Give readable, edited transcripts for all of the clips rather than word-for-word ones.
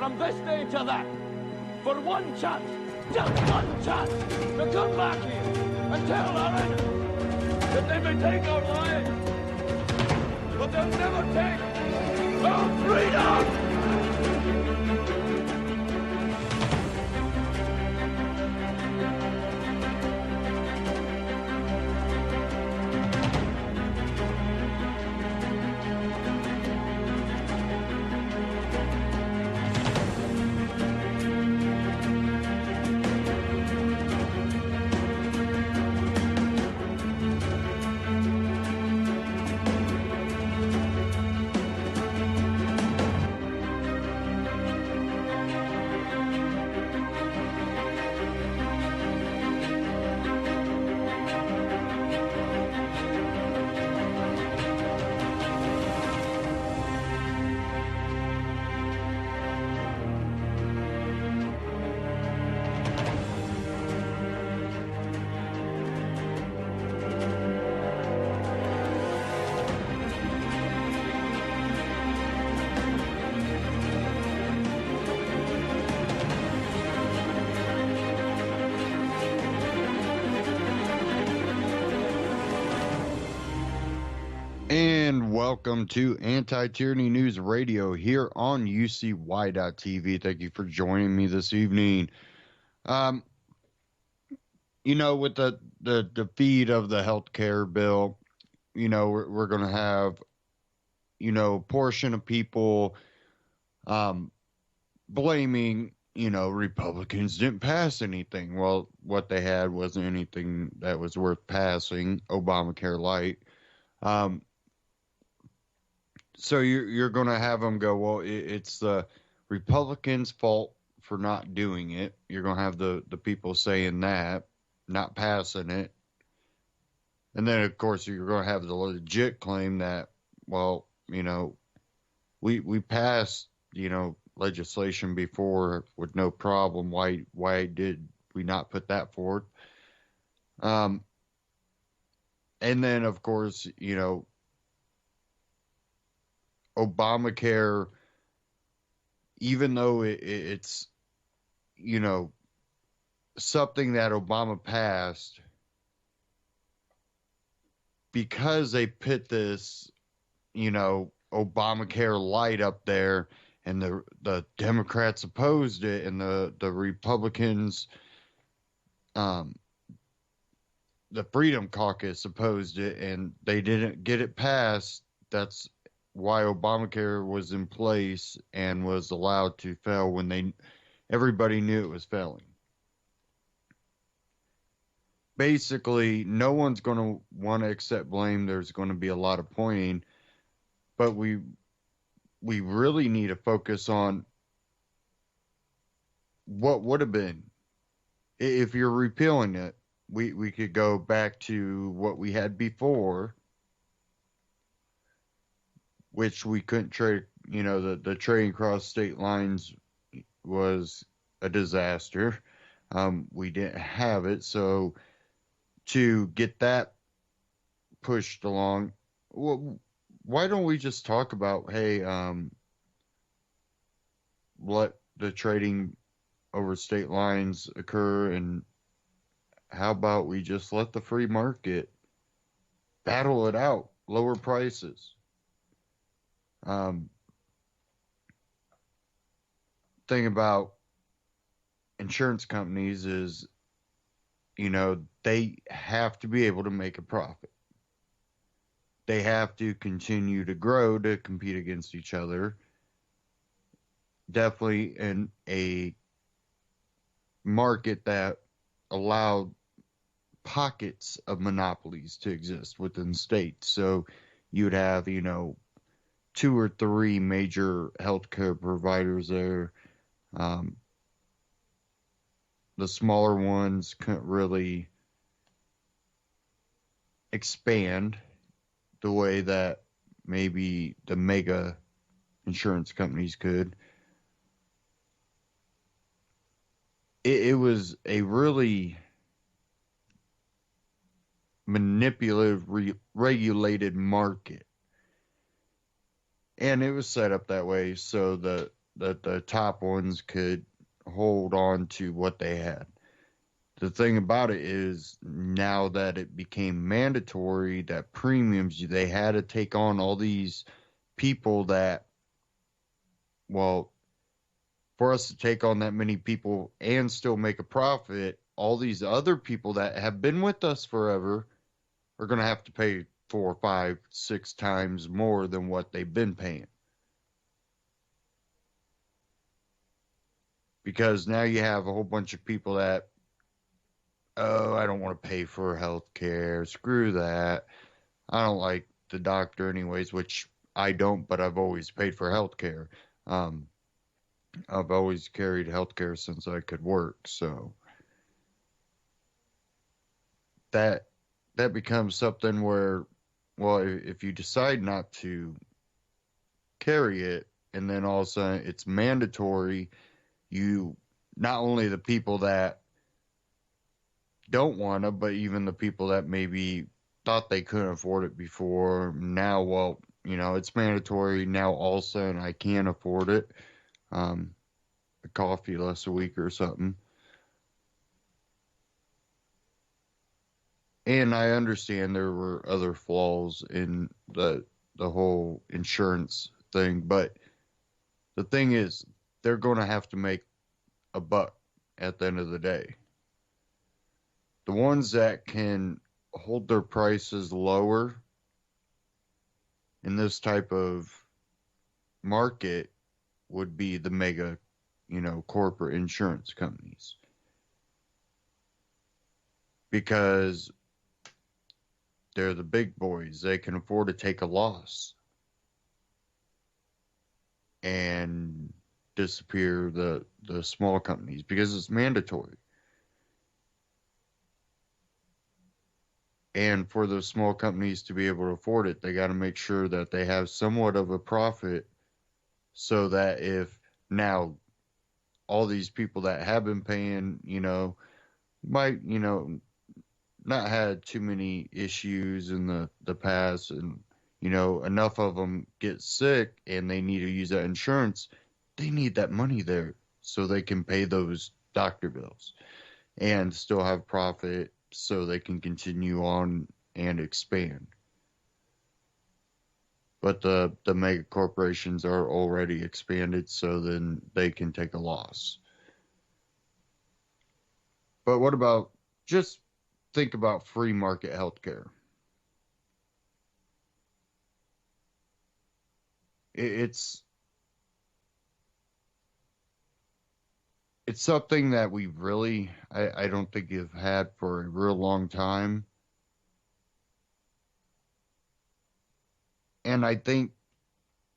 from this day to that, for one chance, just one chance, to come back here and tell our enemies that they may take our lives, but they'll never take our freedom! And welcome to Anti-Tyranny News Radio here on UCY.TV. Thank you for joining me this evening. With the defeat of the healthcare bill, we're going to have, a portion of people blaming, Republicans didn't pass anything. Well, what they had wasn't anything that was worth passing, Obamacare light. So you're going to have them go, well, it's the Republicans' fault for not doing it. You're going to have the people saying that, not passing it. And then, of course, you're going to have the legit claim that, well, we passed, legislation before with no problem. Why did we not put that forward? And then, of course, Obamacare, even though it's, something that Obama passed, because they put this, Obamacare light up there, and the Democrats opposed it, and the Republicans, the Freedom Caucus opposed it, and they didn't get it passed. That's why Obamacare was in place and was allowed to fail when everybody knew it was failing. Basically, no one's going to want to accept blame. There's going to be a lot of pointing, but we really need to focus on what would have been. If you're repealing it, we could go back to what we had before, which we couldn't trade. The trading across state lines was a disaster. We didn't have it. So to get that pushed along, well, why don't we just talk about, hey, let the trading over state lines occur, and how about we just let the free market battle it out, lower prices? Thing about insurance companies is, they have to be able to make a profit. They have to continue to grow to compete against each other. Definitely in a market that allowed pockets of monopolies to exist within states. So you'd have, 2 or 3 major healthcare providers there. The smaller ones couldn't really expand the way that maybe the mega insurance companies could. It was a really manipulative, regulated market. And it was set up that way so the that the top ones could hold on to what they had. The thing about it is now that it became mandatory that premiums, they had to take on all these people that, well, for us to take on that many people and still make a profit, all these other people that have been with us forever are going to have to pay 4, 5, 6 times more than what they've been paying. Because now you have a whole bunch of people that, oh, I don't want to pay for health care. Screw that. I don't like the doctor anyways, which I don't, but I've always paid for health care. I've always carried health care since I could work. So that becomes something where, well, if you decide not to carry it and then all of a sudden it's mandatory, you, not only the people that don't want to, but even the people that maybe thought they couldn't afford it before, now, well, it's mandatory now all of a sudden I can't afford it. A coffee less a week or something. And I understand there were other flaws in the whole insurance thing, but the thing is, they're going to have to make a buck at the end of the day. The ones that can hold their prices lower in this type of market would be the mega, corporate insurance companies. Because they're the big boys. They can afford to take a loss and disappear the small companies because it's mandatory. And for those small companies to be able to afford it, they got to make sure that they have somewhat of a profit so that if now all these people that have been paying, might, not had too many issues in the past and, enough of them get sick and they need to use that insurance, they need that money there so they can pay those doctor bills and still have profit so they can continue on and expand. But the mega corporations are already expanded, so then they can take a loss. But what about, just think about free market healthcare. It's something that we really, I don't think have had for a real long time. And I think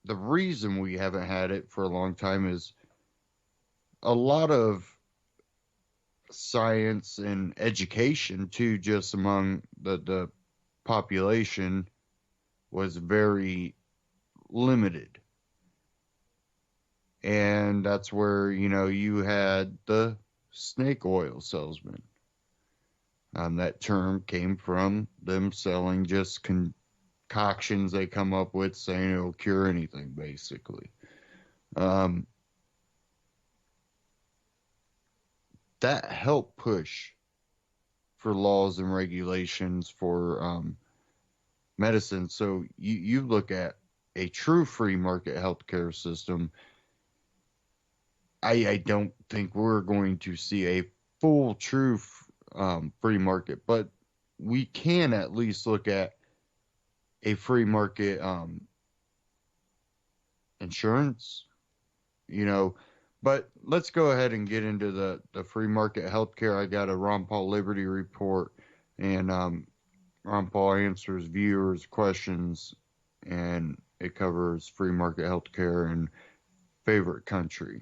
the reason we haven't had it for a long time is a lot of science and education too, just among the population, was very limited. And that's where, you had the snake oil salesman. That term came from them selling just concoctions they come up with saying it'll cure anything, basically. That helped push for laws and regulations for medicine. So you look at a true free market healthcare system, I don't think we're going to see a full true free market, but we can at least look at a free market insurance, But let's go ahead and get into the free market healthcare. I got a Ron Paul Liberty report, and Ron Paul answers viewers' questions, and it covers free market healthcare and favorite country.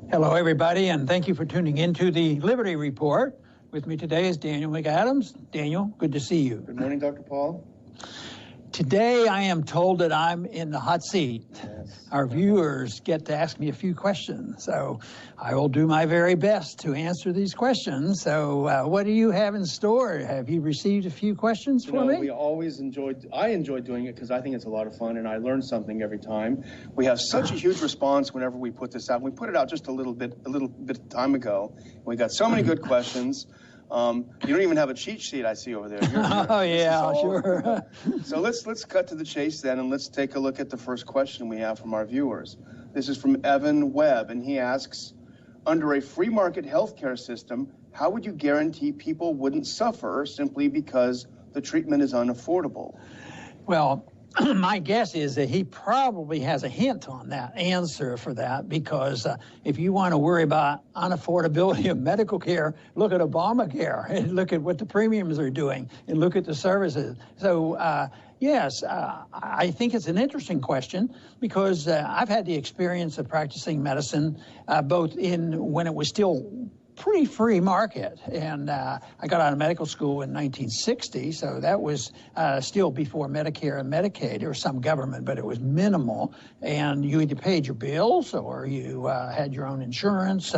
Hello, everybody, and thank you for tuning in to the Liberty Report. With me today is Daniel McAdams. Daniel, good to see you. Good morning, Dr. Paul. Today, I am told that I'm in the hot seat. Yes. Our viewers get to ask me a few questions, so I will do my very best to answer these questions. So what do you have in store? Have you received a few questions for me? I enjoy doing it because I think it's a lot of fun and I learn something every time. We have such a huge response whenever we put this out. We put it out just a little bit of time ago. We got so many good questions. You don't even have a cheat sheet I see over there. Oh, yeah, sure. So let's cut to the chase then, and let's take a look at the first question we have from our viewers. This is from Evan Webb, and he asks, under a free market healthcare system, how would you guarantee people wouldn't suffer simply because the treatment is unaffordable? Well, my guess is that he probably has a hint on that answer for that, because if you want to worry about unaffordability of medical care, look at Obamacare and look at what the premiums are doing and look at the services. So yes, I think it's an interesting question because I've had the experience of practicing medicine both in when it was still pretty free market. And I got out of medical school in 1960, so that was still before Medicare and Medicaid. There was some government, but it was minimal. And you either paid your bills or you had your own insurance.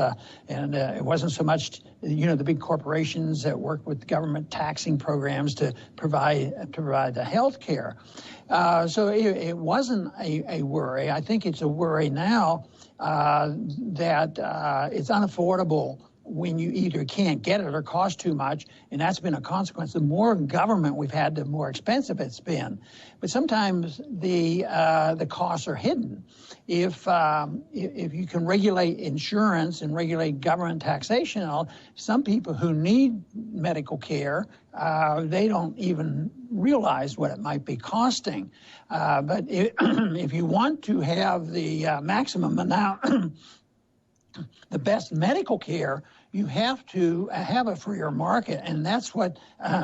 And it wasn't so much, the big corporations that worked with government taxing programs to provide the health care. So it wasn't a worry. I think it's a worry now that it's unaffordable when you either can't get it or cost too much, and that's been a consequence. The more government we've had, the more expensive it's been. But sometimes the costs are hidden. If you can regulate insurance and regulate government taxation, some people who need medical care, they don't even realize what it might be costing. But if you want to have the maximum amount, the best medical care, you have to have a freer market, and that's what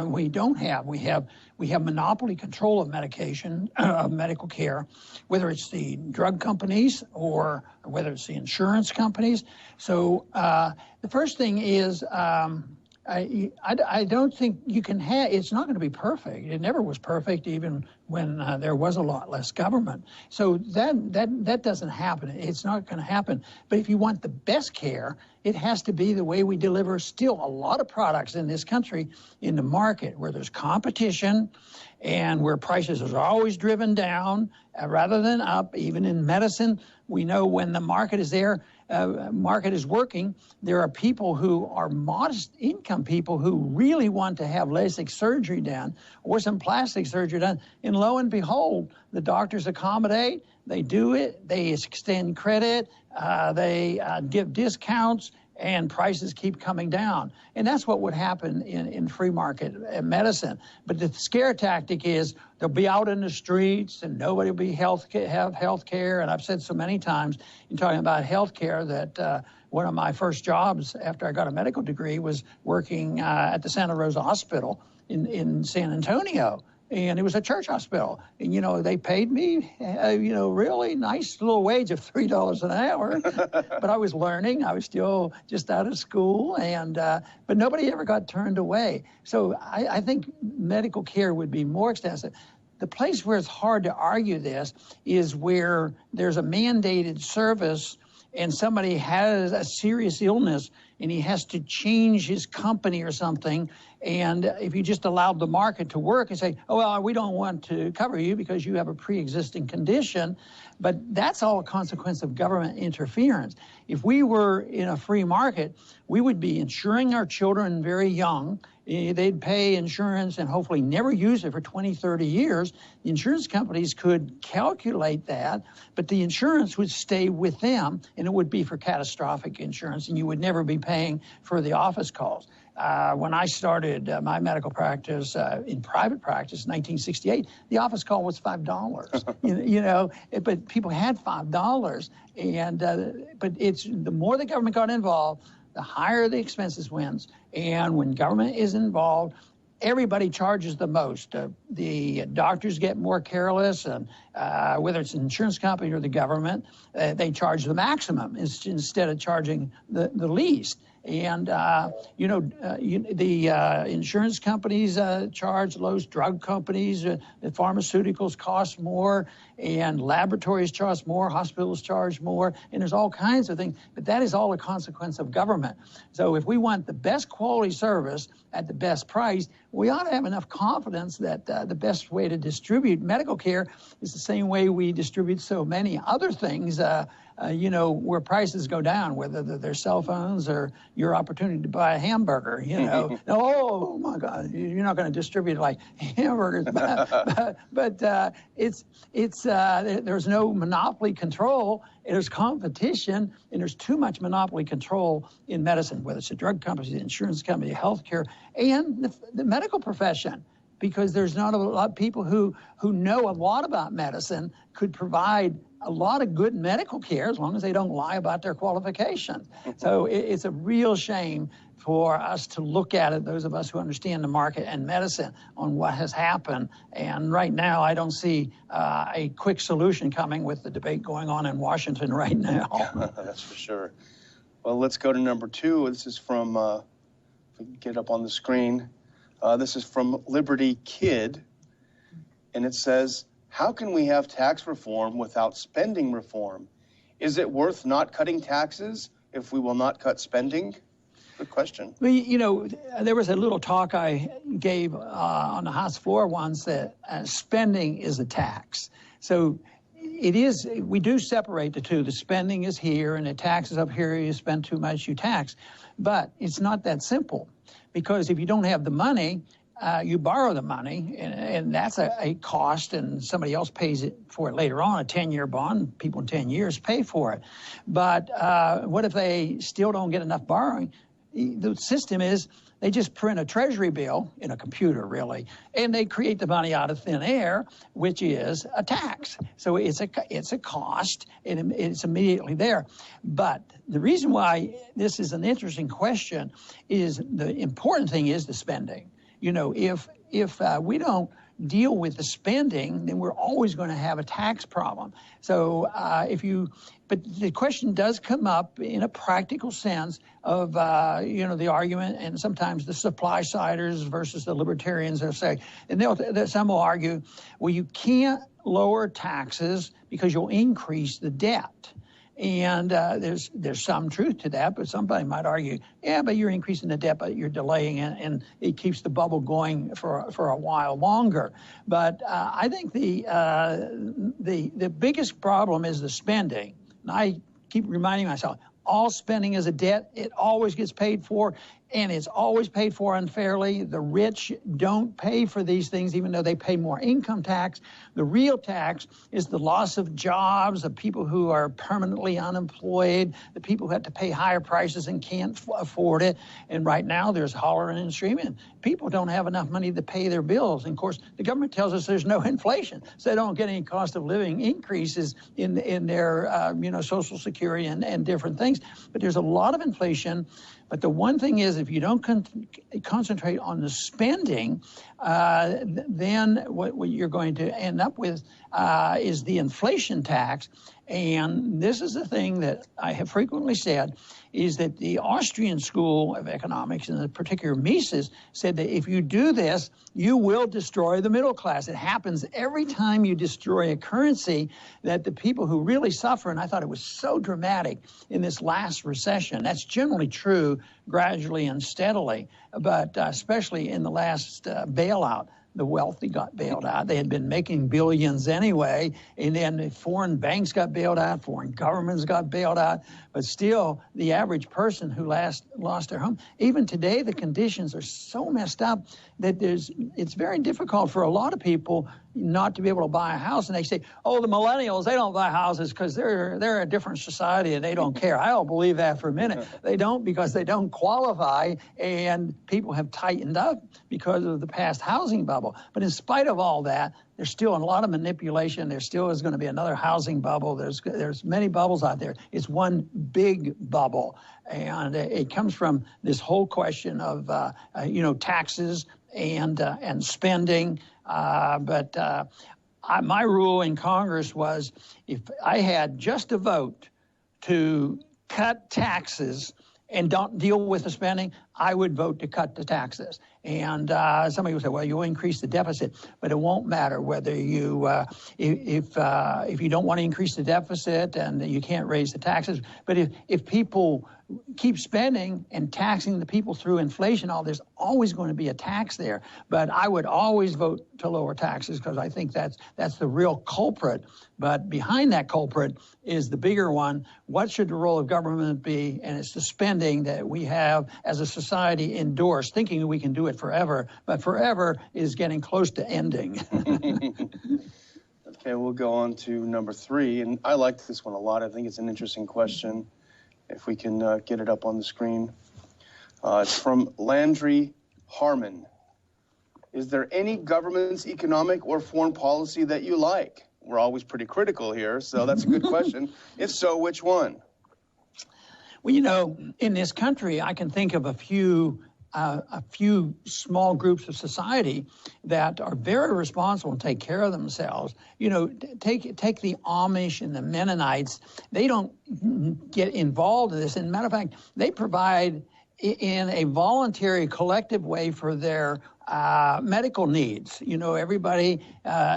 we don't have. We have monopoly control of medication, of medical care, whether it's the drug companies or whether it's the insurance companies. So the first thing is, I don't think you can have, it's not going to be perfect. It never was perfect, even when there was a lot less government. So that doesn't happen. It's not going to happen. But if you want the best care, it has to be the way we deliver still a lot of products in this country in the market, where there's competition and where prices are always driven down rather than up. Even in medicine, we know when the market is there, market is working, there are people who are modest income people who really want to have LASIK surgery done or some plastic surgery done. And lo and behold, the doctors accommodate, they do it, they extend credit, they give discounts, and prices keep coming down. And that's what would happen in free market medicine. But the scare tactic is they'll be out in the streets and nobody will have health care. And I've said so many times in talking about health care that one of my first jobs after I got a medical degree was working at the Santa Rosa Hospital in San Antonio. And it was a church hospital. And, they paid me, really nice little wage of $3 an hour. But I was learning. I was still just out of school. And but nobody ever got turned away. So I think medical care would be more extensive. The place where it's hard to argue this is where there's a mandated service and somebody has a serious illness and he has to change his company or something. And if you just allowed the market to work and say, oh, well, we don't want to cover you because you have a pre-existing condition, but that's all a consequence of government interference. If we were in a free market, we would be insuring our children very young. They'd pay insurance and hopefully never use it for 20, 30 years. The insurance companies could calculate that, but the insurance would stay with them, and it would be for catastrophic insurance, and you would never be paying for the office calls. When I started my medical practice in private practice in 1968, the office call was $5. But people had $5, and but it's the more the government got involved, the higher the expenses went. And when government is involved, everybody charges the most. The doctors get more careless, and whether it's an insurance company or the government, they charge the maximum instead of charging the least. And, the insurance companies charge lows, drug companies, the pharmaceuticals cost more, and laboratories charge more, hospitals charge more, and there's all kinds of things. But that is all a consequence of government. So if we want the best quality service at the best price, we ought to have enough confidence that the best way to distribute medical care is the same way we distribute so many other things, where prices go down, whether they're cell phones or your opportunity to buy a hamburger, Oh, my God, you're not going to distribute like hamburgers. but there's no monopoly control. There's competition, and there's too much monopoly control in medicine, whether it's the drug companies, the insurance company, healthcare, and the medical profession, because there's not a lot of people who know a lot about medicine could provide a lot of good medical care as long as they don't lie about their qualifications. So it's a real shame for us to look at it, those of us who understand the market and medicine, on what has happened. And right now, I don't see a quick solution coming with the debate going on in Washington right now. That's for sure. Well, let's go to number 2. This is from, if we can get up on the screen, this is from Liberty Kid, and it says, how can we have tax reform without spending reform? Is it worth not cutting taxes if we will not cut spending? Good question. Well, there was a little talk I gave on the House floor once that spending is a tax. So it is, we do separate the two. The spending is here and the tax is up here. You spend too much, you tax. But it's not that simple, because if you don't have the money, you borrow the money, and that's a cost, and somebody else pays for it later on. A 10-year bond, people in 10 years pay for it. But what if they still don't get enough borrowing? The system is they just print a treasury bill in a computer, really, and they create the money out of thin air, which is a tax. So it's a cost, and it's immediately there. But the reason why this is an interesting question is the important thing is the spending. If we don't deal with the spending, then we're always going to have a tax problem. So but the question does come up in a practical sense of, the argument, and sometimes the supply-siders versus the libertarians will say, and some will argue, well, you can't lower taxes because you'll increase the debt. And there's some truth to that, but somebody might argue, yeah, but you're increasing the debt, but you're delaying it, and it keeps the bubble going for a while longer. But I think the biggest problem is the spending. And I keep reminding myself, all spending is a debt. It always gets paid for, and it's always paid for unfairly. The rich don't pay for these things, even though they pay more income tax. The real tax is the loss of jobs, the people who are permanently unemployed, the people who have to pay higher prices and can't afford it. And right now, there's hollering and screaming. People don't have enough money to pay their bills. And of course, the government tells us there's no inflation, so they don't get any cost of living increases in their Social Security and different things. But there's a lot of inflation. But the one thing is, if you don't concentrate on the spending, then what you're going to end up with is the inflation tax. And this is the thing that I have frequently said, is that the Austrian School of Economics, and in particular Mises, said that if you do this, you will destroy the middle class. It happens every time you destroy a currency, that the people who really suffer, and I thought it was so dramatic in this last recession. That's generally true gradually and steadily, but especially in the last bailout. The wealthy got bailed out. They had been making billions anyway, and then foreign banks got bailed out, foreign governments got bailed out, but still the average person who lost their home, even today the conditions are so messed up that it's very difficult for a lot of people not to be able to buy a house. And they say, oh, the millennials, they don't buy houses because they're a different society and they don't care. I don't believe that for a minute. They don't, because they don't qualify, and people have tightened up because of the past housing bubble. But in spite of all that, there's still a lot of manipulation. There still is going to be another housing bubble. There's many bubbles out there. It's one big bubble, and it comes from this whole question of taxes and spending. But my rule in Congress was, if I had just a vote to cut taxes and don't deal with the spending, I would vote to cut the taxes. And somebody would say, well, you'll increase the deficit, but it won't matter whether you, if you don't want to increase the deficit and you can't raise the taxes. But if people keep spending and taxing the people through inflation, there's always going to be a tax there. But I would always vote to lower taxes because I think that's the real culprit. But behind that culprit is the bigger one. What should the role of government be? And it's the spending that we have as a society endorsed, thinking we can do it forever. But forever is getting close to ending. Okay, we'll go on to number 3. And I liked this one a lot. I think it's an interesting question. If we can get it up on the screen. It's from Landry Harmon. Is there any government's economic or foreign policy that you like? We're always pretty critical here, so that's a good question. If so, which one? Well, you know, in this country, I can think of a few small groups of society that are very responsible and take care of themselves. You know, take the Amish and the Mennonites. They don't get involved in this. And matter of fact, they provide in a voluntary, collective way for their medical needs. You know, everybody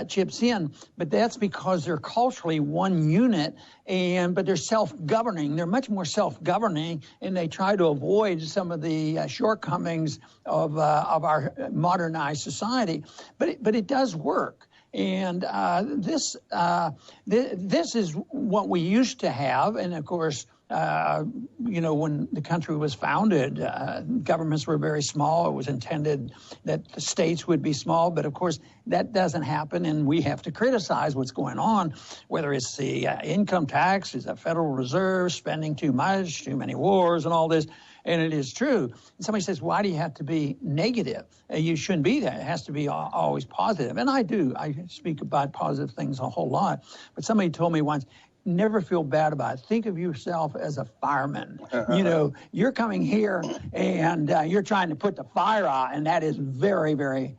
chips in, but that's because they're culturally one unit, but they're self-governing. They're much more self-governing, and they try to avoid some of the shortcomings of our modernized society. But it does work. And this is what we used to have, and of course, you know, when the country was founded, governments were very small. It was intended that the states would be small, but of course that doesn't happen, and we have to criticize what's going on, whether it's the income tax, is the Federal Reserve spending too much, too many wars and all this. And it is true. And somebody says, why do you have to be negative? You shouldn't be that. It has to be always positive. And I do. I speak about positive things a whole lot. But somebody told me once, never feel bad about it. Think of yourself as a fireman. You know, you're coming here and you're trying to put the fire out, and that is very, very,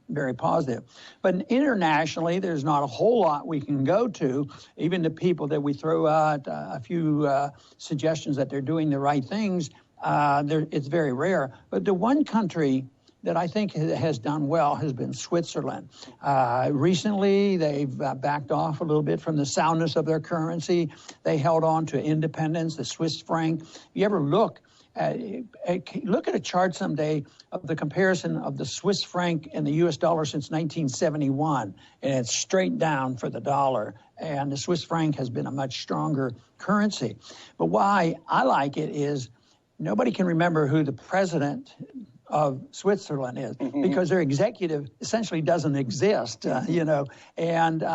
very positive. But internationally, there's not a whole lot we can go to. Even the people that we throw out a few suggestions that they're doing the right things, it's very rare. But the one country that I think has done well has been Switzerland. Recently, they've backed off a little bit from the soundness of their currency. They held on to independence, the Swiss franc. You ever look at a chart someday of the comparison of the Swiss franc and the U.S. dollar since 1971, and it's straight down for the dollar. And the Swiss franc has been a much stronger currency. But why I like it is nobody can remember who the president of Switzerland is, because their executive essentially doesn't exist, you know, and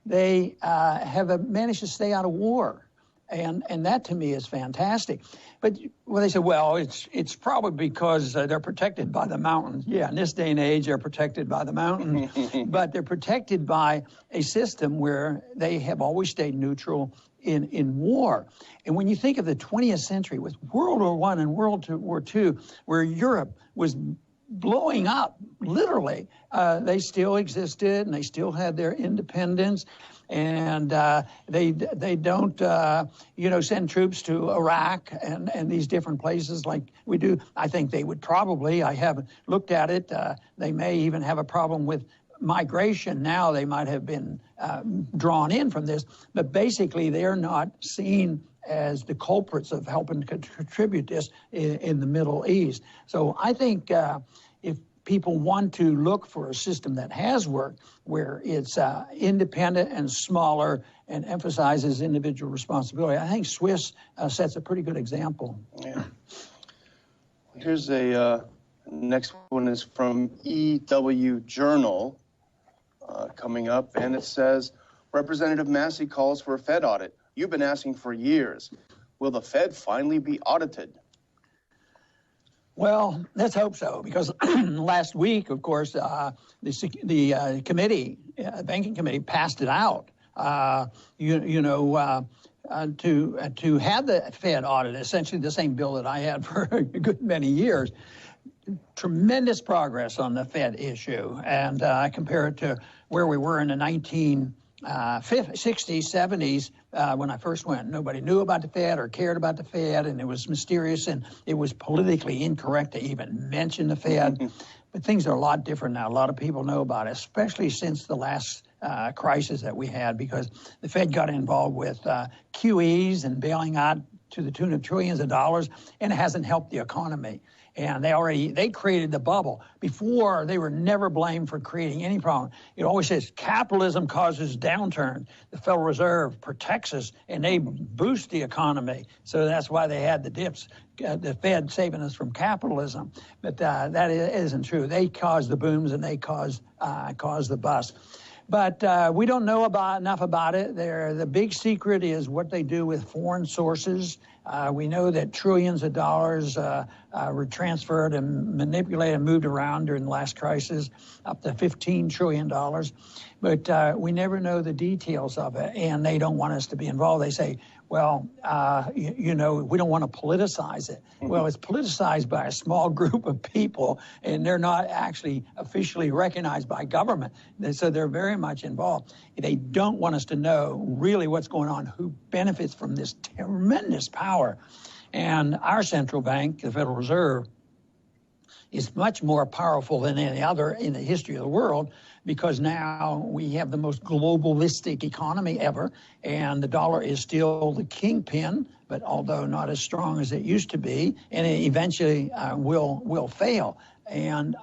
they have managed to stay out of war. And that to me is fantastic. But well, they say, well, it's probably because they're protected by the mountains. Yeah, in this day and age, they're protected by the mountains, but they're protected by a system where they have always stayed neutral in war. And when you think of the 20th century with World War I and World War II, where Europe was blowing up, literally, they still existed and they still had their independence. And they don't, you know, send troops to Iraq and these different places like we do. I think they would probably, I haven't looked at it, they may even have a problem with migration. Now they might have been drawn in from this, but basically they're not seen as the culprits of helping to contribute this in the Middle East. So I think if people want to look for a system that has worked, where it's independent and smaller and emphasizes individual responsibility, I think Swiss sets a pretty good example. Yeah. Here's a next one is from EW Journal coming up, and it says, Representative Massey calls for a Fed audit. You've been asking for years. Will the Fed finally be audited? Well, let's hope so, because last week, of course, the committee, banking committee, passed it out. To have the Fed audit, essentially the same bill that I had for a good many years. Tremendous progress on the Fed issue, and I compare it to where we were in the 60s, 70s, when I first went, nobody knew about the Fed or cared about the Fed, and it was mysterious, and it was politically incorrect to even mention the Fed. But things are a lot different now. A lot of people know about it, especially since the last crisis that we had, because the Fed got involved with QEs and bailing out to the tune of trillions of dollars, and it hasn't helped the economy. And they created the bubble. Before, they were never blamed for creating any problem. It always says capitalism causes downturn. The Federal Reserve protects us, and they boost the economy. So that's why they had the dips, the Fed saving us from capitalism. But that isn't true. They cause the booms, and they cause the bust. But we don't know enough about it. The big secret is what they do with foreign sources. We know that trillions of dollars were transferred and manipulated and moved around during the last crisis, up to $15 trillion. But we never know the details of it, and they don't want us to be involved. They say, well, we don't want to politicize it. Well, it's politicized by a small group of people, and they're not actually officially recognized by government. So they're very much involved. They don't want us to know really what's going on, who benefits from this tremendous power. And our central bank, the Federal Reserve, is much more powerful than any other in the history of the world, because now we have the most globalistic economy ever, and the dollar is still the kingpin, but although not as strong as it used to be, and it eventually will fail. And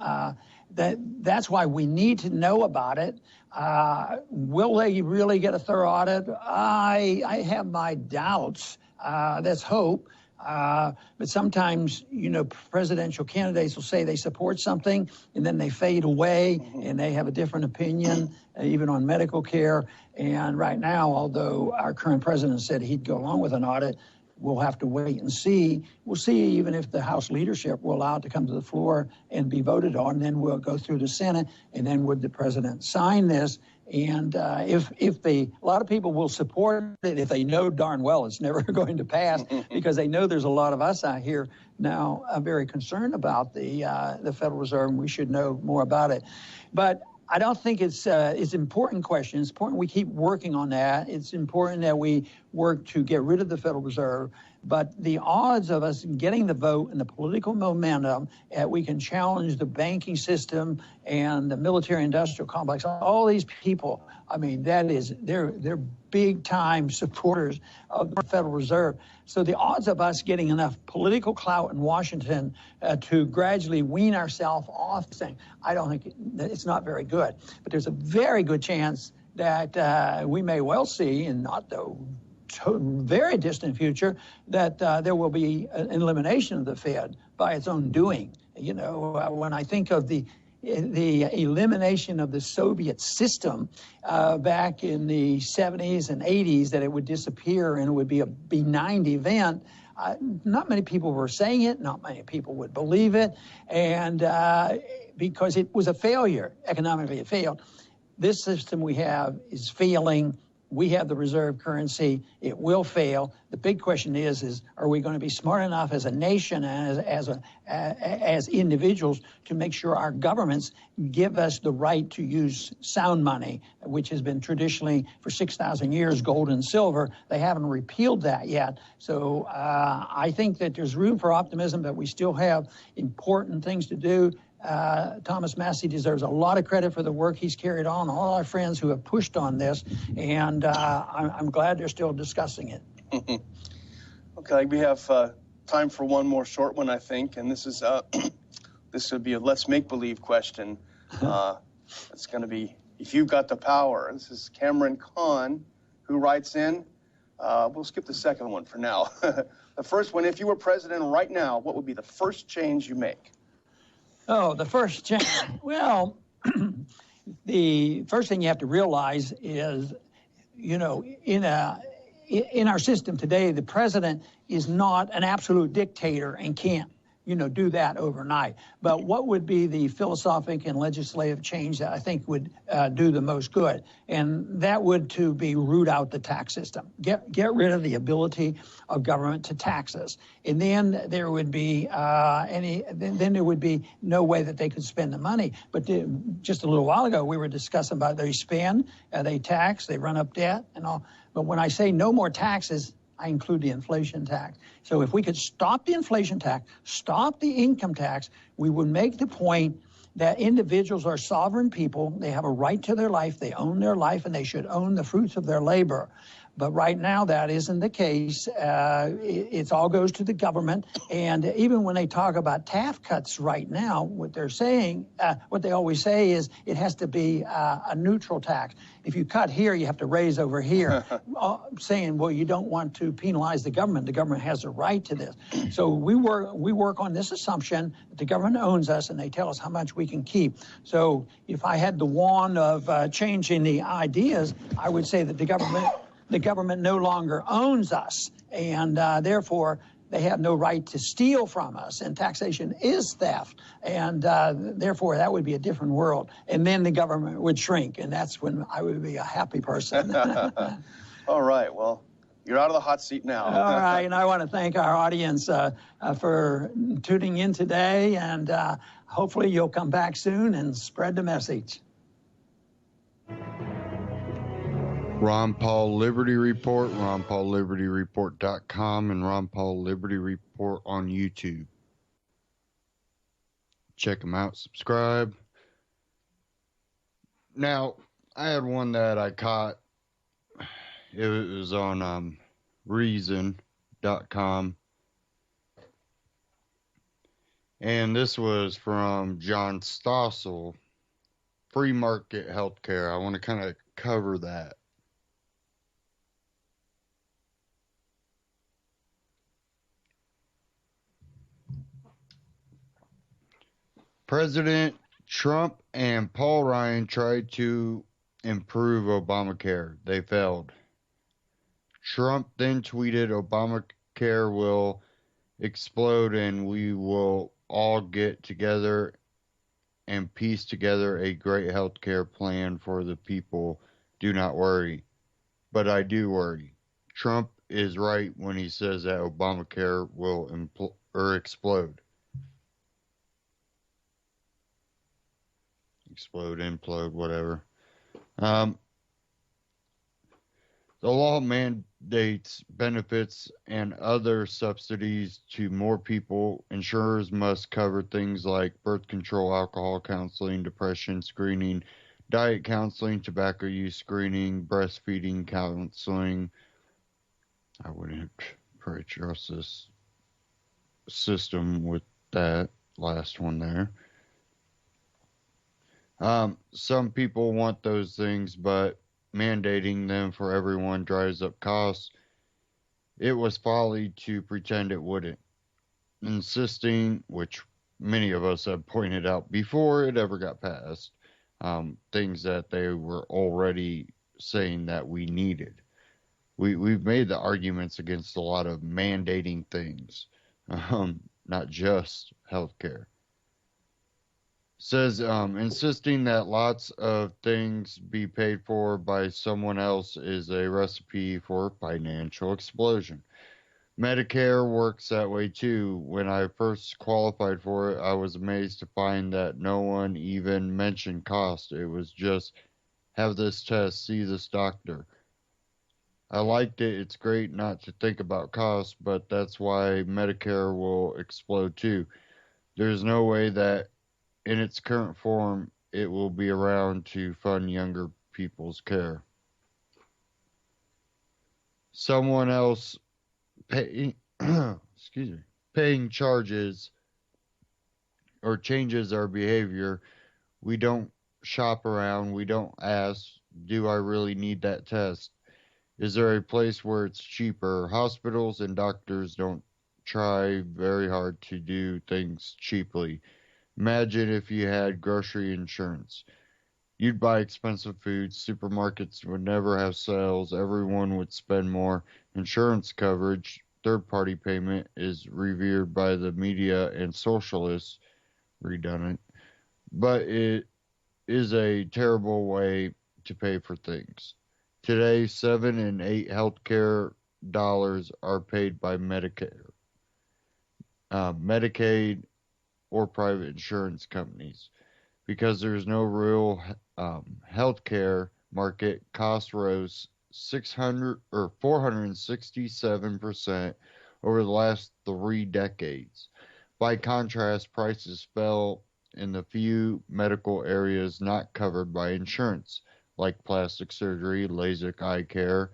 that's why we need to know about it. Will they really get a thorough audit? I have my doubts. Let's hope. But sometimes, presidential candidates will say they support something, and then they fade away, and they have a different opinion, even on medical care. And right now, although our current president said he'd go along with an audit, we'll have to wait and see. We'll see even if the House leadership will allow it to come to the floor and be voted on. Then we'll go through the Senate, and then would the president sign this? And if a lot of people will support it if they know darn well it's never going to pass, because they know there's a lot of us out here now very concerned about the Federal Reserve, and we should know more about it. But I don't think it's an important question. It's important we keep working on that. It's important that we work to get rid of the Federal Reserve. But the odds of us getting the vote and the political momentum that we can challenge the banking system and the military-industrial complex, all these people, I mean, they're big-time supporters of the Federal Reserve. So the odds of us getting enough political clout in Washington to gradually wean ourselves off thing, I don't think it's not very good. But there's a very good chance that we may well see, and not the very distant future, that there will be an elimination of the Fed by its own doing. When I think of the elimination of the Soviet system back in the 70s and 80s, that it would disappear and it would be a benign event, not many people were saying it, not many people would believe it, and because it was a failure, economically it failed. This system we have is failing. We have the reserve currency. It will fail. The big question is are we going to be smart enough as a nation, as individuals, to make sure our governments give us the right to use sound money, which has been traditionally for 6,000 years gold and silver. They haven't repealed that yet. So I think that there's room for optimism, but we still have important things to do. Thomas Massie deserves a lot of credit for the work he's carried on, all our friends who have pushed on this, and I'm glad they're still discussing it. Okay, we have time for one more short one, I think, and this is this would be a let's make-believe question. It's going to be, if you've got the power. This is Cameron Kahn, who writes in. We'll skip the second one for now. The first one, if you were president right now, what would be the first change you make? Oh, the first change. Well, the first thing you have to realize is, in our system today, the president is not an absolute dictator and can't, do that overnight. But what would be the philosophic and legislative change that I think would do the most good? And that would to be root out the tax system, get rid of the ability of government to tax us, and then there would be then there would be no way that they could spend the money. But just a little while ago, we were discussing about they spend, they tax, they run up debt, and all. But when I say no more taxes, I include the inflation tax. So if we could stop the inflation tax, stop the income tax, we would make the point that individuals are sovereign people. They have a right to their life. They own their life, and they should own the fruits of their labor. But right now, that isn't the case. It all goes to the government. And even when they talk about tax cuts right now, what they're saying, what they always say is it has to be a neutral tax. If you cut here, you have to raise over here, saying, well, you don't want to penalize the government. The government has a right to this. So we work on this assumption that the government owns us, and they tell us how much we can keep. So if I had the wand of changing the ideas, I would say that the government no longer owns us, and therefore they have no right to steal from us, and taxation is theft, and therefore that would be a different world. And then the government would shrink, and that's when I would be a happy person. All right, well, you're out of the hot seat now. All right, and I want to thank our audience for tuning in today, and hopefully you'll come back soon and spread the message. Ron Paul Liberty Report, RonPaulLibertyReport.com, and Ron Paul Liberty Report on YouTube. Check them out, subscribe. Now, I had one that I caught. It was on Reason.com. And this was from John Stossel, Free Market Healthcare. I want to kind of cover that. President Trump and Paul Ryan tried to improve Obamacare. They failed. Trump then tweeted, Obamacare will explode and we will all get together and piece together a great healthcare plan for the people. Do not worry. But I do worry. Trump is right when he says that Obamacare will explode. Explode, implode, whatever. The law mandates benefits and other subsidies to more people. Insurers must cover things like birth control, alcohol counseling, depression screening, diet counseling, tobacco use screening, breastfeeding counseling. I wouldn't probably trust this system with that last one there. Some people want those things, but mandating them for everyone drives up costs. It was folly to pretend it wouldn't. Insisting, which many of us have pointed out before it ever got passed, things that they were already saying that we needed. We've made the arguments against a lot of mandating things, not just healthcare. Says insisting that lots of things be paid for by someone else is a recipe for financial explosion. Medicare works that way too. When I first qualified for it, I was amazed to find that no one even mentioned cost. It was just, have this test, see this doctor. I liked it. It's great not to think about cost, but that's why Medicare will explode too. There's no way that in its current form, it will be around to fund younger people's care. Someone else paying charges or changes our behavior. We don't shop around. We don't ask, do I really need that test? Is there a place where it's cheaper? Hospitals and doctors don't try very hard to do things cheaply. Imagine if you had grocery insurance. You'd buy expensive food. Supermarkets would never have sales. Everyone would spend more. Insurance coverage, third-party payment is revered by the media and socialists, redundant, but it is a terrible way to pay for things. Today, 7 and 8 healthcare dollars are paid by Medicare, Medicaid, or private insurance companies. Because there's no real healthcare market, costs rose 600 or 467% over the last 3 decades. By contrast, prices fell in the few medical areas not covered by insurance, like plastic surgery, LASIK eye care.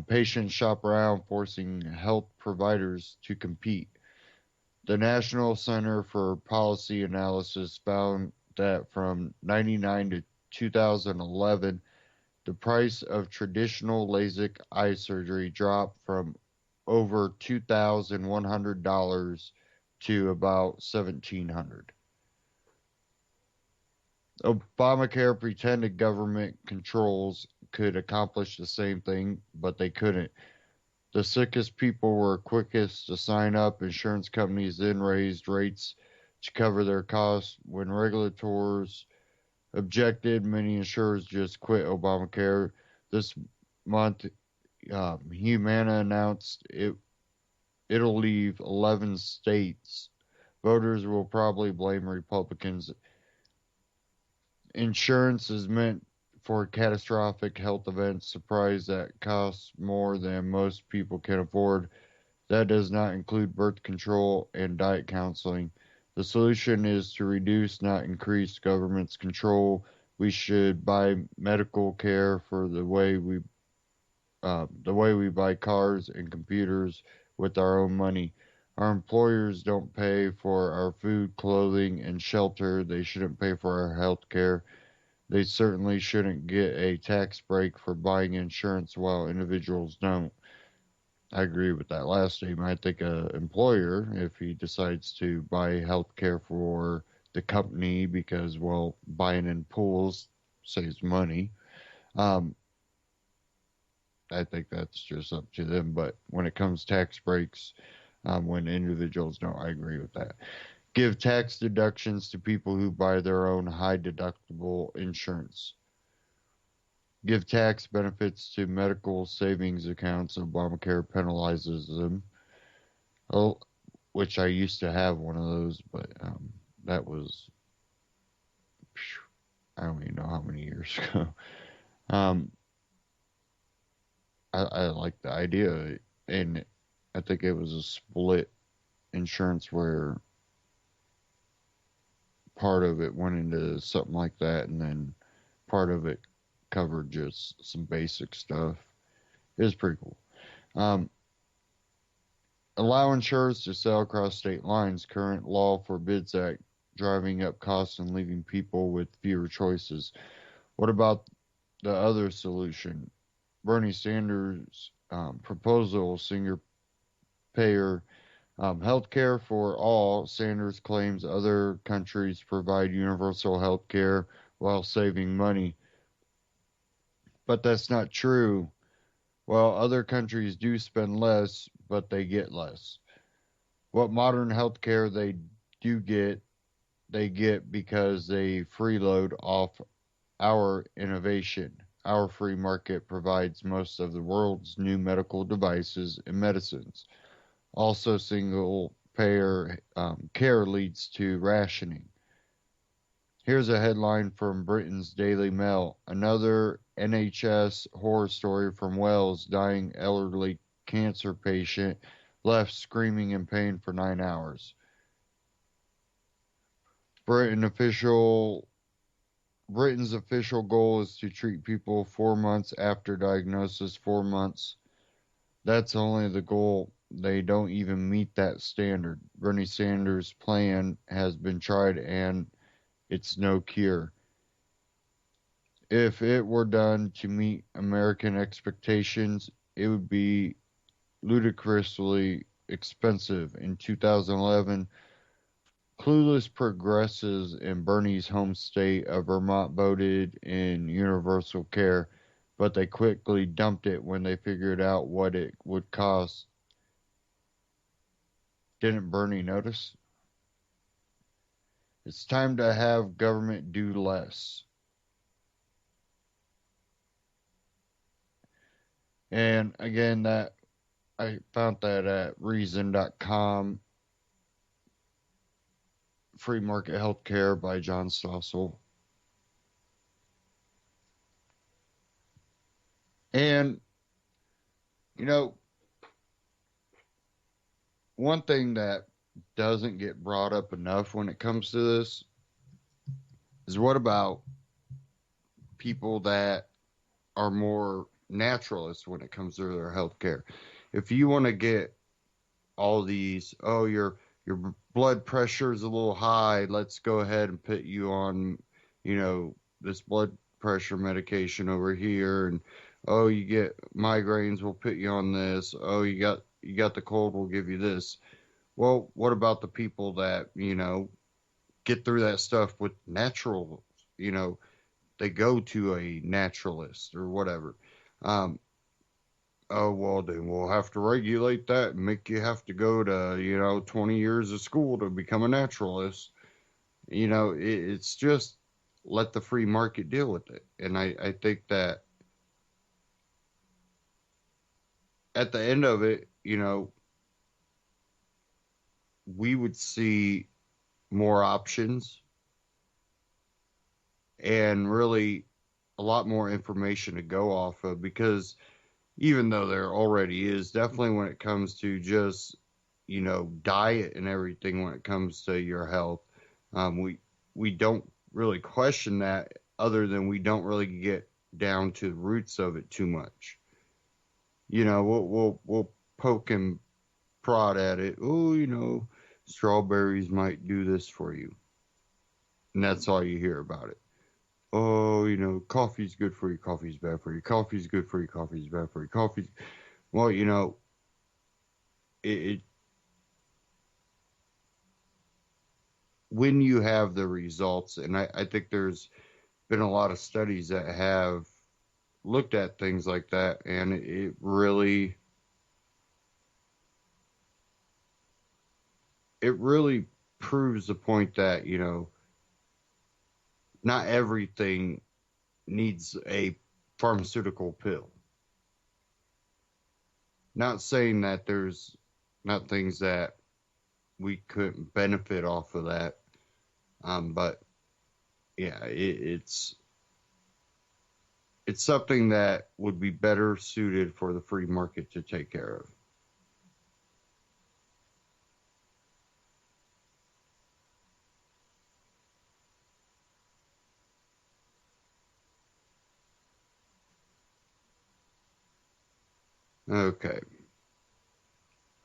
Patients shop around, forcing health providers to compete. The National Center for Policy Analysis found that from 1999 to 2011, the price of traditional LASIK eye surgery dropped from over $2,100 to about $1,700. Obamacare pretended government controls could accomplish the same thing, but they couldn't. The sickest people were quickest to sign up. Insurance companies then raised rates to cover their costs. When regulators objected, many insurers just quit Obamacare. This month, Humana announced it'll leave 11 states. Voters will probably blame Republicans. Insurance is meant for catastrophic health events, surprise that costs more than most people can afford. That does not include birth control and diet counseling. The solution is to reduce, not increase, government's control. We should buy medical care for the way we buy cars and computers with our own money. Our employers don't pay for our food, clothing, and shelter. They shouldn't pay for our health care. They certainly shouldn't get a tax break for buying insurance while individuals don't. I agree with that last statement. I think an employer, if he decides to buy health care for the company because, well, buying in pools saves money, I think that's just up to them. But when it comes tax breaks, when individuals don't, I agree with that. Give tax deductions to people who buy their own high deductible insurance. Give tax benefits to medical savings accounts. Obamacare penalizes them. Oh, which I used to have one of those, but that was, I don't even know how many years ago. I like the idea, and I think it was a split insurance where part of it went into something like that, and then part of it covered just some basic stuff. It was pretty cool. Allow insurers to sell across state lines. Current law forbids that, driving up costs and leaving people with fewer choices. What about the other solution? Bernie Sanders' proposal, single payer health care for all. Sanders claims other countries provide universal health care while saving money. But that's not true. Well, other countries do spend less, but they get less. What modern health care they get because they freeload off our innovation. Our free market provides most of the world's new medical devices and medicines. Also, single-payer care leads to rationing. Here's a headline from Britain's Daily Mail. Another NHS horror story from Wales. Dying elderly cancer patient left screaming in pain for 9 hours. Britain's official goal is to treat people 4 months after diagnosis. 4 months. That's only the goal. They don't even meet that standard. Bernie Sanders' plan has been tried and it's no cure. If it were done to meet American expectations, it would be ludicrously expensive. In 2011, clueless progressives in Bernie's home state of Vermont voted in universal care, but they quickly dumped it when they figured out what it would cost Didn't Bernie notice? It's time to have government do less. And again, that I found that at reason.com. Free Market Healthcare by John Stossel. And, you know, one thing that doesn't get brought up enough when it comes to this is what about people that are more naturalists when it comes to their health care? If you want to get all these, oh, your blood pressure is a little high, let's go ahead and put you on, this blood pressure medication over here, and oh, you get migraines, we'll put you on this. Oh, you got the cold, we'll give you this. Well, what about the people that, get through that stuff with natural, they go to a naturalist or whatever. Oh, well, then we'll have to regulate that and make you have to go to, 20 years of school to become a naturalist. It's just let the free market deal with it. And I think that at the end of it, we would see more options and really a lot more information to go off of, because even though there already is, definitely when it comes to just, diet and everything, when it comes to your health, we don't really question that, other than we don't really get down to the roots of it too much. We'll poke and prod at it. Oh, strawberries might do this for you. And that's all you hear about it. Oh, coffee's good for you, coffee's bad for you, coffee's good for you, coffee's bad for you, coffee. Well, it when you have the results, and I think there's been a lot of studies that have looked at things like that, and it really proves the point that, not everything needs a pharmaceutical pill. Not saying that there's not things that we couldn't benefit off of that. But yeah, it's something that would be better suited for the free market to take care of. Okay.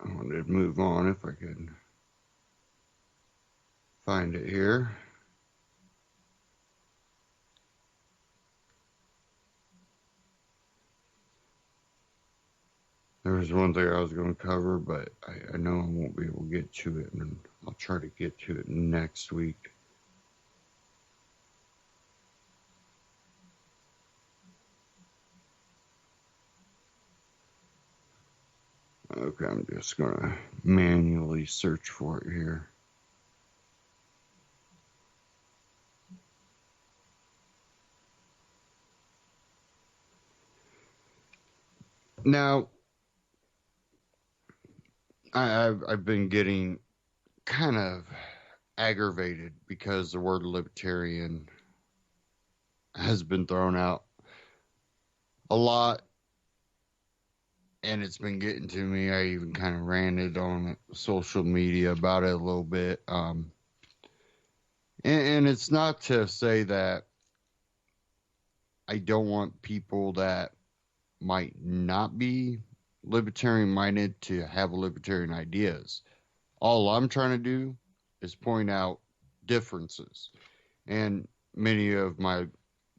I wanted to move on if I could find it here. There was one thing I was going to cover, but I know I won't be able to get to it, and I'll try to get to it next week. Okay, I'm just going to manually search for it here. Now, I've been getting kind of aggravated because the word libertarian has been thrown out a lot, and it's been getting to me. I even kind of ranted on social media about it a little bit. And it's not to say that I don't want people that might not be libertarian minded to have libertarian ideas. All I'm trying to do is point out differences. And many of my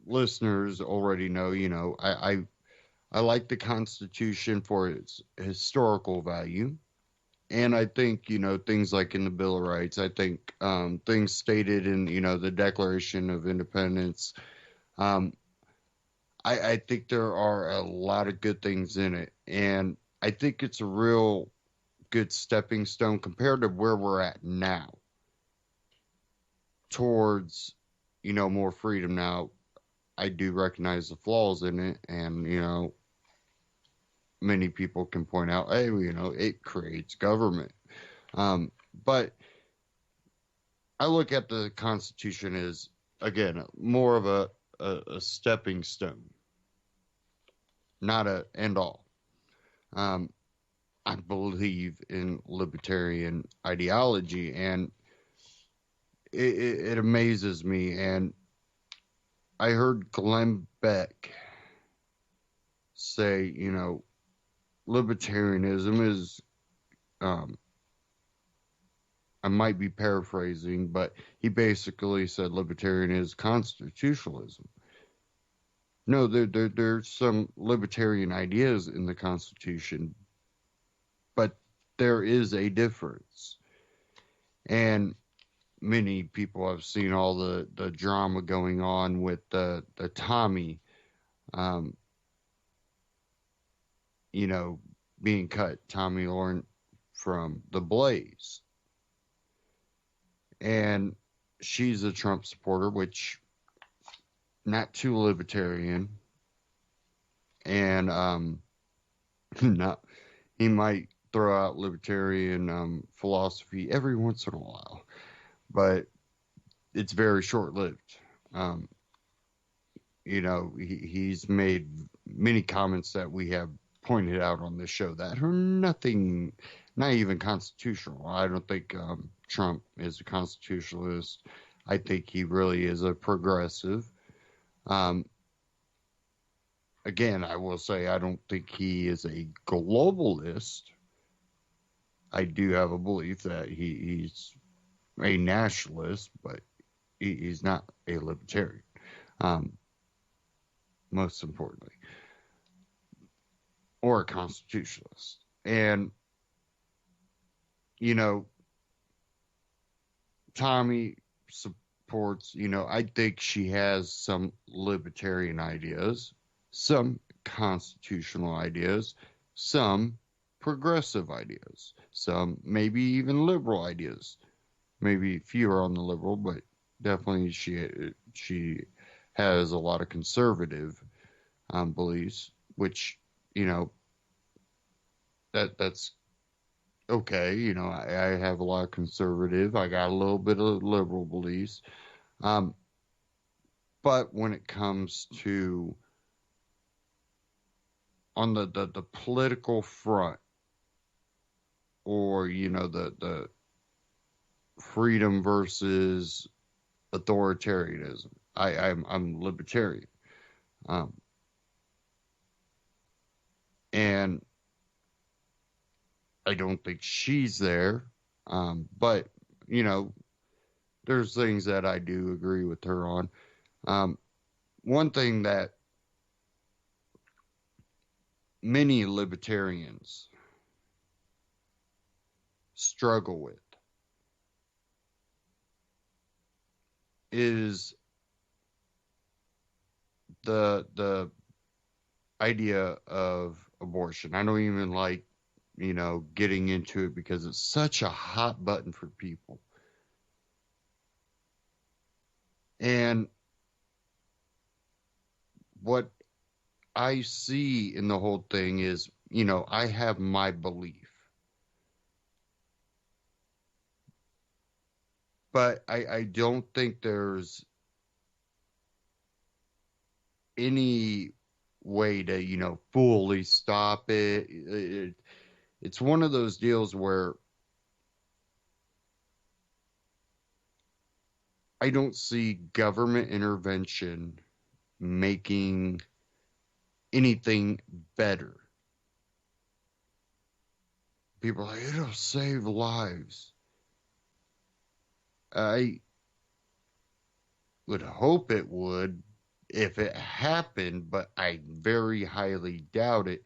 listeners already know, I like the Constitution for its historical value. And I think, things like in the Bill of Rights, I think things stated in, the Declaration of Independence, I think there are a lot of good things in it. And I think it's a real good stepping stone compared to where we're at now towards, more freedom. Now, I do recognize the flaws in it, and, many people can point out, hey, it creates government. But I look at the Constitution as, again, more of a stepping stone, not a end all. I believe in libertarian ideology, and it amazes me. And I heard Glenn Beck say, libertarianism is, I might be paraphrasing, but he basically said libertarian is constitutionalism. No, there's some libertarian ideas in the Constitution, but there is a difference. And many people have seen all the drama going on with the Tommy, being cut, Tommy Lawrence from The Blaze. And she's a Trump supporter, which not too libertarian. And not he might throw out libertarian philosophy every once in a while, but it's very short-lived. He's made many comments that we have pointed out on this show that are nothing, not even constitutional. I don't think Trump is a constitutionalist. I think he really is a progressive. Again, I will say I don't think he is a globalist. I do have a belief that he's a nationalist, but he's not a libertarian, most importantly, or a constitutionalist. And, Tommy supports, I think she has some libertarian ideas, some constitutional ideas, some progressive ideas, some maybe even liberal ideas. Maybe fewer on the liberal, but definitely she has a lot of conservative beliefs, which, that's okay. I have a lot of conservative. I got a little bit of liberal beliefs. But when it comes to on the political front, or, the freedom versus authoritarianism, I'm libertarian. And I don't think she's there. But, there's things that I do agree with her on. One thing that many libertarians struggle with is the idea of abortion. I don't even like, getting into it because it's such a hot button for people. And what I see in the whole thing is, I have my belief. But I don't think there's any way to, fully stop it. It's one of those deals where I don't see government intervention making anything better. People are like, it'll save lives. I would hope it would if it happened, but I very highly doubt it.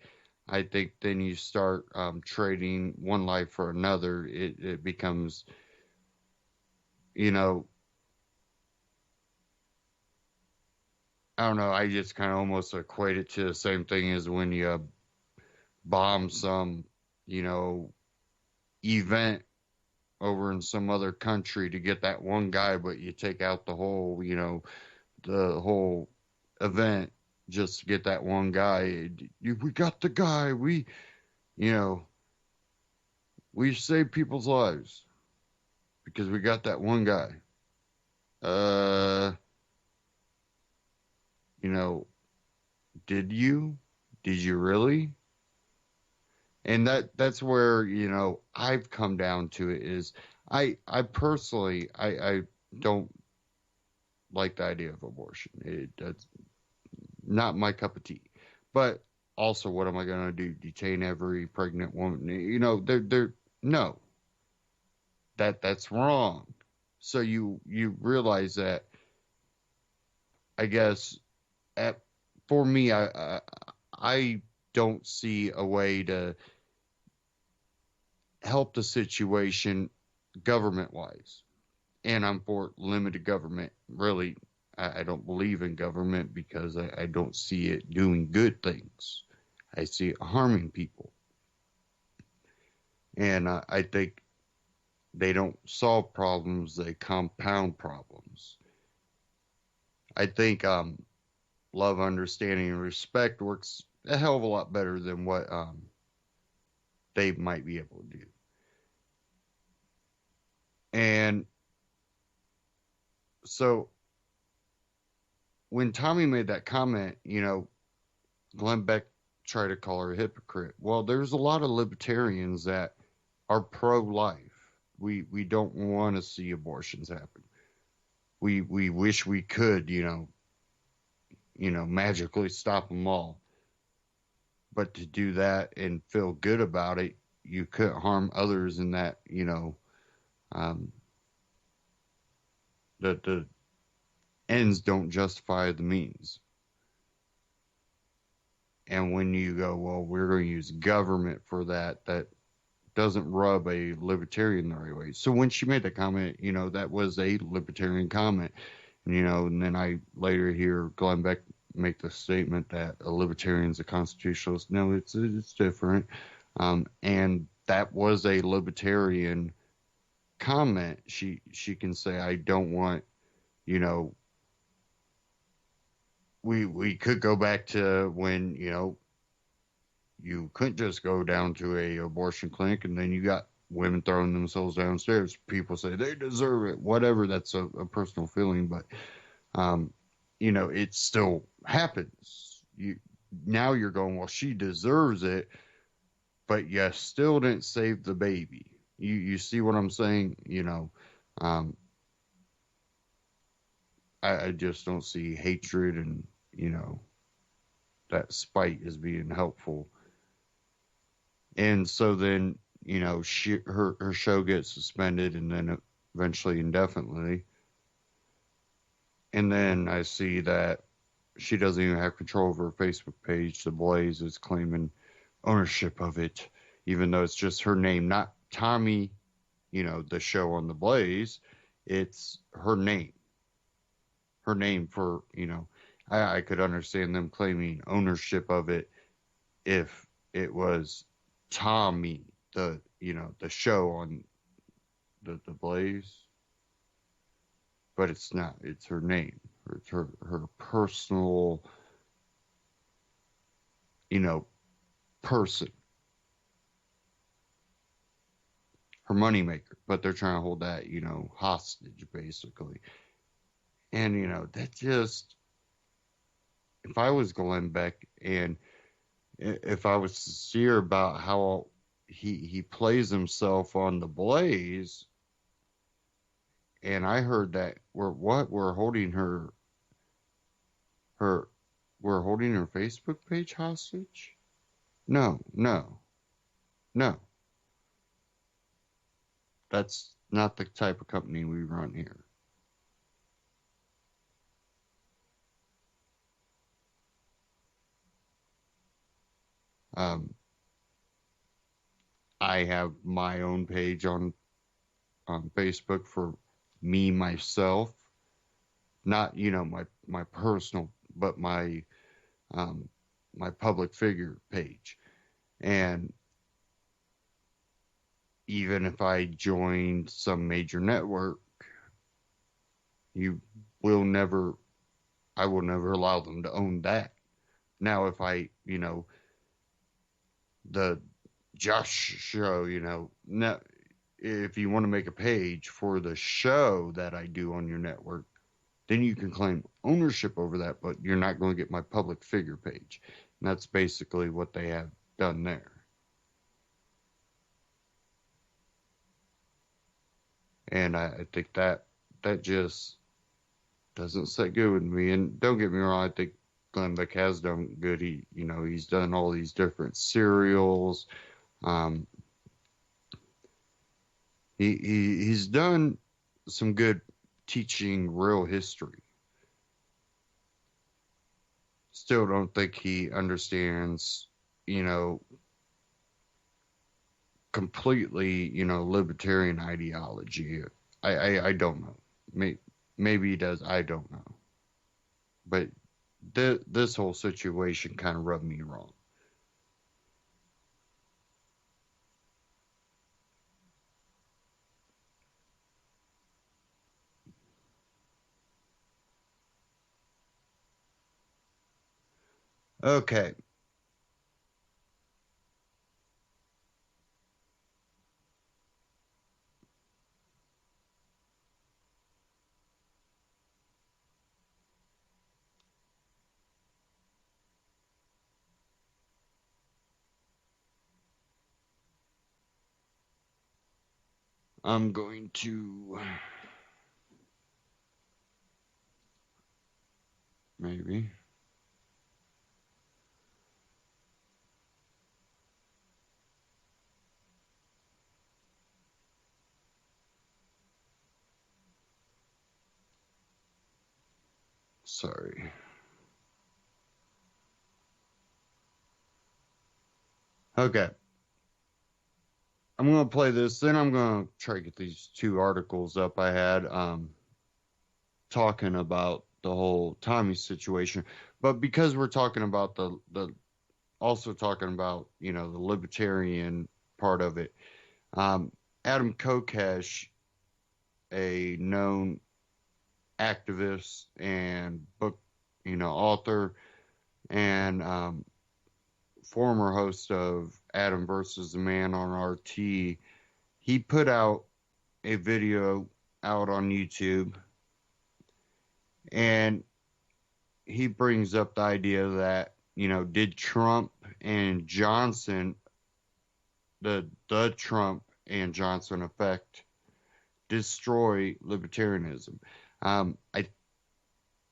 I think then you start trading one life for another. It becomes, I don't know. I just kind of almost equate it to the same thing as when you bomb some, event over in some other country to get that one guy, but you take out the whole, the whole event just to get that one guy. We got the guy. You know, we saved people's lives because we got that one guy. Did you? Did you really? And that's where, I've come down to it is I personally I don't like the idea of abortion. That's not my cup of tea. But also, what am I going to do? Detain every pregnant woman? They're no. That's wrong. So you realize that, I guess, for me, I don't see a way to help the situation government wise. And I'm for limited government. Really, I don't believe in government because I don't see it doing good things. I see it harming people. And I think they don't solve problems, they compound problems. I think love, understanding, and respect works a hell of a lot better than what they might be able to do. And so when Tommy made that comment, Glenn Beck tried to call her a hypocrite. Well, there's a lot of libertarians that are pro-life. We don't want to see abortions happen. We wish we could, magically stop them all. But to do that and feel good about it, you couldn't harm others in that, the ends don't justify the means. And when you go, well, we're going to use government for that, that doesn't rub a libertarian the right way. So when she made that comment, that was a libertarian comment. And then I later hear Glenn Beck make the statement that a libertarian's a constitutionalist. No, it's different. And that was a libertarian comment. She can say, I don't want, we could go back to when, you couldn't just go down to a abortion clinic and then you got women throwing themselves downstairs. People say they deserve it, whatever. That's a personal feeling, but, it still happens. Now you're going, well, she deserves it, but you still didn't save the baby. You see what I'm saying? I just don't see hatred and, that spite as being helpful. And so then, her show gets suspended and then eventually indefinitely. And then I see that she doesn't even have control of her Facebook page. The Blaze is claiming ownership of it, even though it's just her name, not Tommy, the show on the Blaze. It's her name. Her name for, I could understand them claiming ownership of it if it was Tommy, the show on the Blaze. But it's not. It's her name. It's her personal, person. Her moneymaker. But they're trying to hold that, hostage, basically. And, that just, if I was Glenn Beck and if I was sincere about how he plays himself on the Blaze, and I heard that we're holding her Facebook page hostage? No. That's not the type of company we run here. I have my own page on Facebook for me, myself, not, my personal, but my public figure page. And, even if I joined some major network, I will never allow them to own that. Now, if the Josh show, now, if you want to make a page for the show that I do on your network, then you can claim ownership over that, but you're not going to get my public figure page. And that's basically what they have done there. And I think that just doesn't sit good with me. And don't get me wrong, I think Glenn Beck has done good. He's done all these different serials. He's done some good teaching real history. Still don't think he understands, completely, libertarian ideology. I don't know. Maybe he does. I don't know. But this whole situation kind of rubbed me wrong. Okay. I'm going to maybe. Sorry. Okay. I'm going to play this, then I'm going to try to get these two articles up I had talking about the whole Tommy situation. But because we're talking about also talking about, the libertarian part of it, Adam Kokesh, a known activist and book, author, and former host of Adam versus the Man on RT, he put out a video out on YouTube, and he brings up the idea that, did Trump and Johnson, the Trump and Johnson effect, destroy libertarianism? I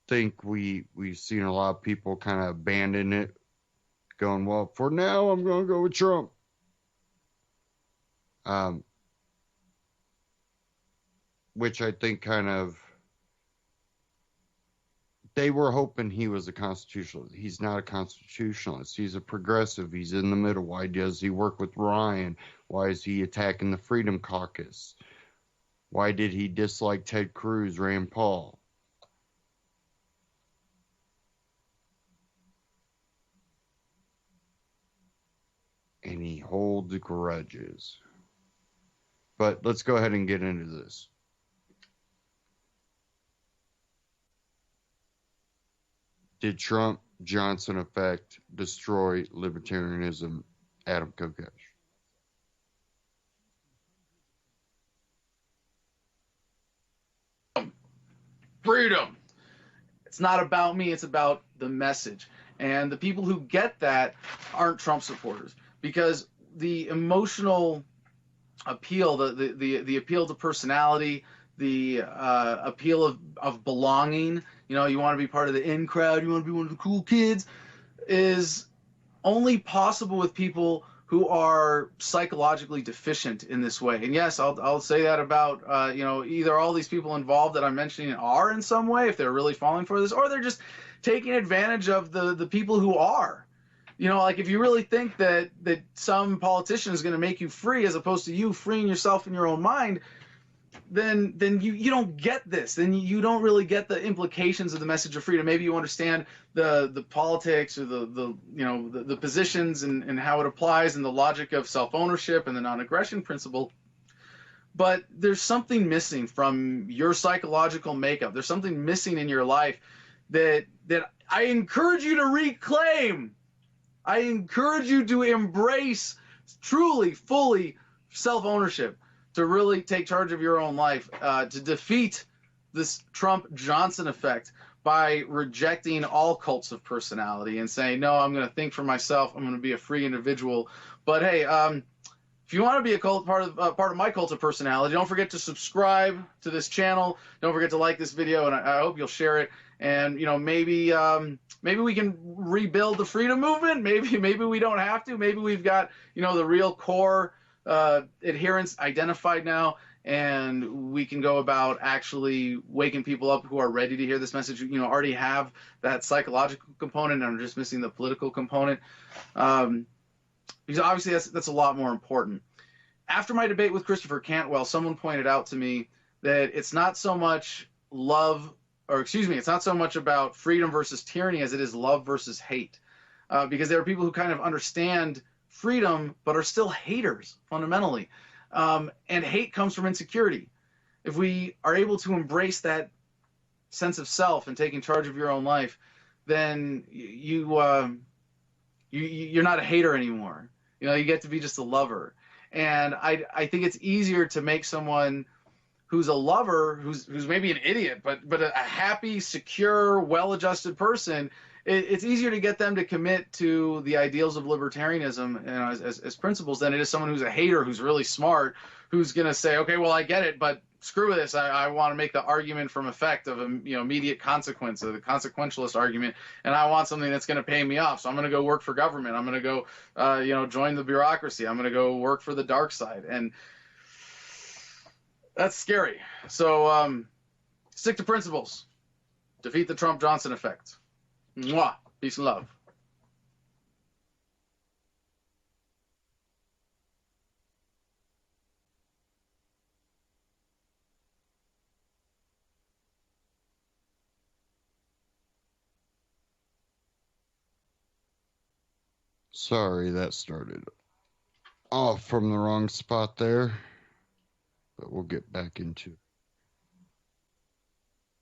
think we've seen a lot of people kind of abandon it, going, well, for now, I'm going to go with Trump. Which I think kind of, they were hoping he was a constitutionalist. He's not a constitutionalist. He's a progressive. He's in the middle. Why does he work with Ryan? Why is he attacking the Freedom Caucus? Why did he dislike Ted Cruz, Rand Paul? And he holds grudges. But let's go ahead and get into this. Did Trump Johnson effect destroy libertarianism? Adam Kokesh. Freedom. It's not about me, it's about the message. And the people who get that aren't Trump supporters, because the emotional appeal, the appeal to personality, the appeal of belonging, you want to be part of the in crowd, you want to be one of the cool kids, is only possible with people who are psychologically deficient in this way. And yes, I'll say that about, either all these people involved that I'm mentioning are in some way, if they're really falling for this, or they're just taking advantage of the people who are. Like if you really think that some politician is going to make you free as opposed to you freeing yourself in your own mind, then you don't get this. Then you don't really get the implications of the message of freedom. Maybe you understand the politics or the positions and how it applies and the logic of self-ownership and the non-aggression principle. but there's something missing from your psychological makeup. There's something missing in your life that I encourage you to reclaim. I encourage you to embrace truly, fully self-ownership, to really take charge of your own life, to defeat this Trump-Johnson effect by rejecting all cults of personality and saying, no, I'm going to think for myself. I'm going to be a free individual. But hey, if you want to be a part of my cult of personality, don't forget to subscribe to this channel. Don't forget to like this video, and I hope you'll share it. And maybe we can rebuild the freedom movement. Maybe we don't have to. Maybe we've got the real core adherents identified now, and we can go about actually waking people up who are ready to hear this message. Already have that psychological component and are just missing the political component. Because obviously that's a lot more important. After my debate with Christopher Cantwell, someone pointed out to me that it's not so much it's not so much about freedom versus tyranny as it is love versus hate. Because there are people who kind of understand freedom but are still haters fundamentally. And hate comes from insecurity. If we are able to embrace that sense of self and taking charge of your own life, then you're not a hater anymore. You get to be just a lover. And I think it's easier to make someone who's a lover, who's maybe an idiot, but a happy, secure, well-adjusted person. It's easier to get them to commit to the ideals of libertarianism as principles than it is someone who's a hater, who's really smart, who's going to say, okay, well, I get it, but screw this. I want to make the argument from effect of immediate consequence, or the consequentialist argument, and I want something that's going to pay me off. So I'm going to go work for government. I'm going to go, join the bureaucracy. I'm going to go work for the dark side, and that's scary. So stick to principles. Defeat the Trump-Johnson effect. Mwah. Peace and love. Sorry, that started off from the wrong spot there, but we'll get back into it.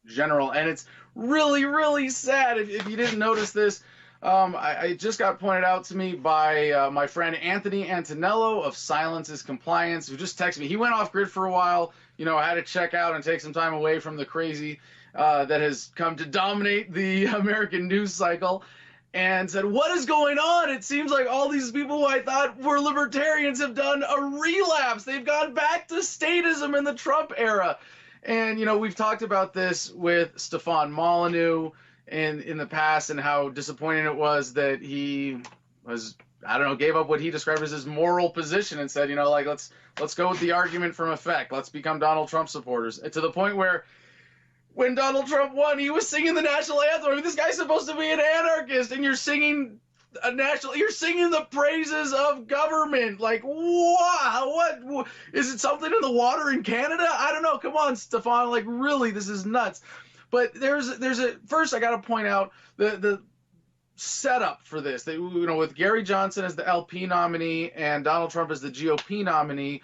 General, and it's really, really sad if you didn't notice this. I just got pointed out to me by my friend Anthony Antonello of Silence is Compliance, who just texted me. He went off grid for a while, had to check out and take some time away from the crazy that has come to dominate the American news cycle, and said, what is going on? It seems like all these people who I thought were libertarians have done a relapse. They've gone back to statism in the Trump era. And, we've talked about this with Stefan Molyneux in the past, and how disappointing it was that he was, gave up what he described as his moral position and said, let's go with the argument from effect. Let's become Donald Trump supporters. And to the point where when Donald Trump won, he was singing the national anthem. I mean, this guy's supposed to be an anarchist, and you're singing the praises of government. Like, wow, what is it? Something in the water in Canada? I don't know. Come on, Stefan. Like, really, this is nuts. But first I got to point out the setup for this. With Gary Johnson as the LP nominee and Donald Trump as the GOP nominee,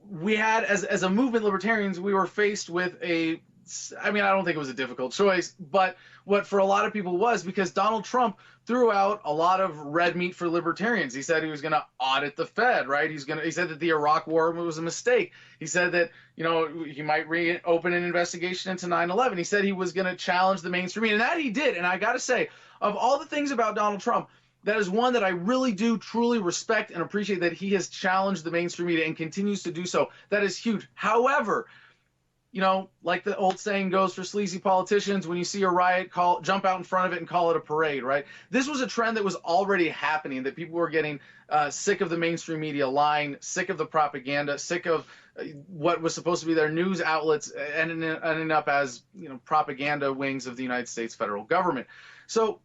we had, as a movement, libertarians, we were faced with I don't think it was a difficult choice, but what for a lot of people was, because Donald Trump threw out a lot of red meat for libertarians. He said he was going to audit the Fed, right? He said that the Iraq War was a mistake. He said that, he might reopen an investigation into 9/11. He said he was going to challenge the mainstream media, and that he did. And I got to say, of all the things about Donald Trump, that is one that I really do truly respect and appreciate, that he has challenged the mainstream media and continues to do so. That is huge. However, like the old saying goes for sleazy politicians, when you see a riot, jump out in front of it and call it a parade, right? This was a trend that was already happening, that people were getting sick of the mainstream media lying, sick of the propaganda, sick of what was supposed to be their news outlets ending up as, propaganda wings of the United States federal government. So,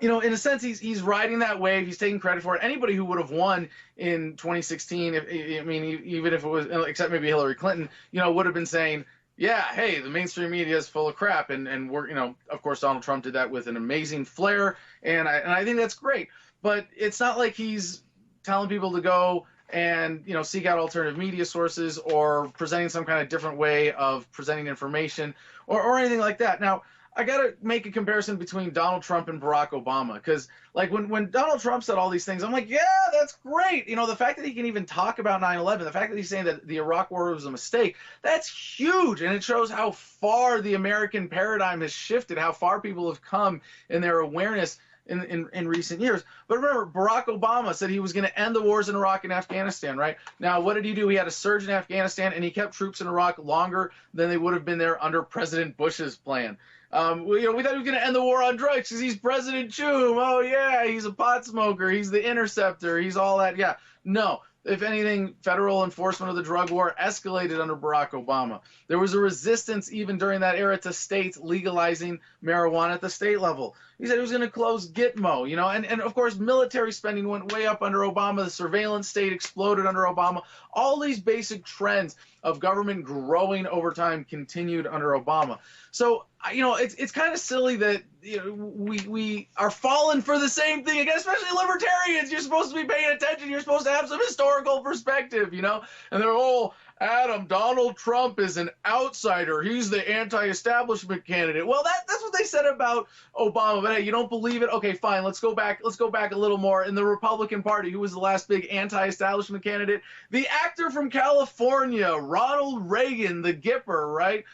in a sense, he's riding that wave. He's taking credit for it. Anybody who would have won in 2016, even if it was, except maybe Hillary Clinton, would have been saying, yeah, hey, the mainstream media is full of crap. And we're, of course, Donald Trump did that with an amazing flair. And I think that's great. But it's not like he's telling people to go and, seek out alternative media sources or presenting some kind of different way of presenting information or anything like that. Now, I got to make a comparison between Donald Trump and Barack Obama, because like when Donald Trump said all these things, I'm like, yeah, that's great. The fact that he can even talk about 9/11, the fact that he's saying that the Iraq War was a mistake, that's huge. And it shows how far the American paradigm has shifted, how far people have come in their awareness in recent years. But remember, Barack Obama said he was going to end the wars in Iraq and Afghanistan, right? Now, what did he do? He had a surge in Afghanistan, and he kept troops in Iraq longer than they would have been there under President Bush's plan. We thought he was going to end the war on drugs because he's President Choom. Oh, yeah, he's a pot smoker. He's the interceptor. He's all that. Yeah. No. If anything, federal enforcement of the drug war escalated under Barack Obama. There was a resistance even during that era to states legalizing marijuana at the state level. He said he was going to close Gitmo, and of course military spending went way up under Obama. The surveillance state exploded under Obama. All these basic trends of government growing over time continued under Obama. So, it's kind of silly that we are falling for the same thing again, especially libertarians. You're supposed to be paying attention. You're supposed to have some historical perspective, and they're, Adam, Donald Trump is an outsider. He's the anti-establishment candidate. Well, that's what they said about Obama. But hey, you don't believe it? Okay, fine. Let's go back a little more. In the Republican Party, who was the last big anti-establishment candidate? The actor from California, Ronald Reagan, the Gipper, right?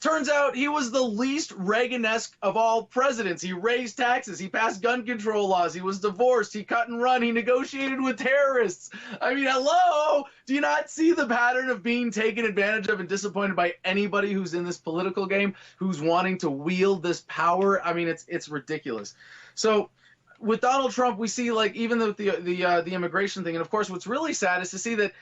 Turns out he was the least Reagan-esque of all presidents. He raised taxes. He passed gun control laws. He was divorced. He cut and run. He negotiated with terrorists. I mean, hello? Do you not see the pattern of being taken advantage of and disappointed by anybody who's in this political game, who's wanting to wield this power? I mean, it's ridiculous. So with Donald Trump, we see, like, even the immigration thing, and of course what's really sad is to see that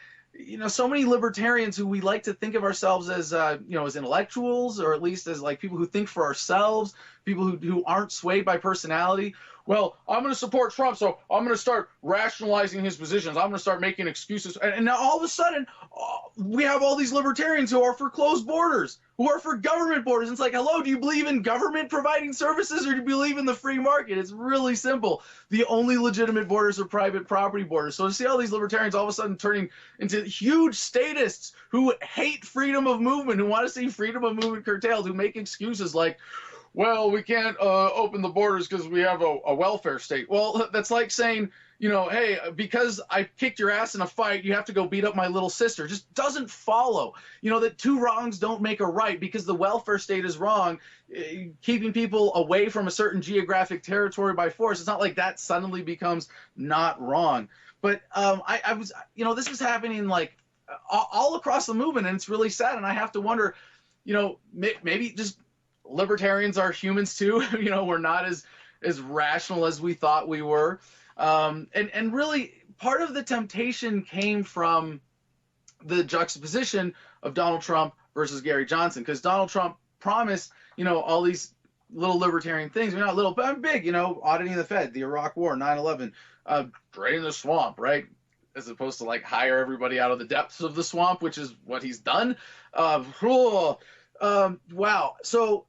so many libertarians who we like to think of ourselves as, as intellectuals, or at least as like people who think for ourselves, people who aren't swayed by personality. Well, I'm going to support Trump, so I'm going to start rationalizing his positions. I'm going to start making excuses. And now all of a sudden, we have all these libertarians who are for closed borders, who are for government borders. And it's like, hello, do you believe in government providing services, or do you believe in the free market? It's really simple. The only legitimate borders are private property borders. So to see all these libertarians all of a sudden turning into huge statists who hate freedom of movement, who want to see freedom of movement curtailed, who make excuses like, well, we can't open the borders because we have a welfare state. Well, that's like saying, hey, because I kicked your ass in a fight, you have to go beat up my little sister. Just doesn't follow. That two wrongs don't make a right, because the welfare state is wrong. Keeping people away from a certain geographic territory by force, it's not like that suddenly becomes not wrong. But I was, this is happening like all across the movement, and it's really sad. And I have to wonder, maybe just libertarians are humans too. We're not as rational as we thought we were. And really part of the temptation came from the juxtaposition of Donald Trump versus Gary Johnson, because Donald Trump promised, all these little libertarian things. Not little, but I'm big, auditing the Fed, the Iraq War, 9/11, drain the swamp, right? As opposed to like hire everybody out of the depths of the swamp, which is what he's done. Wow. So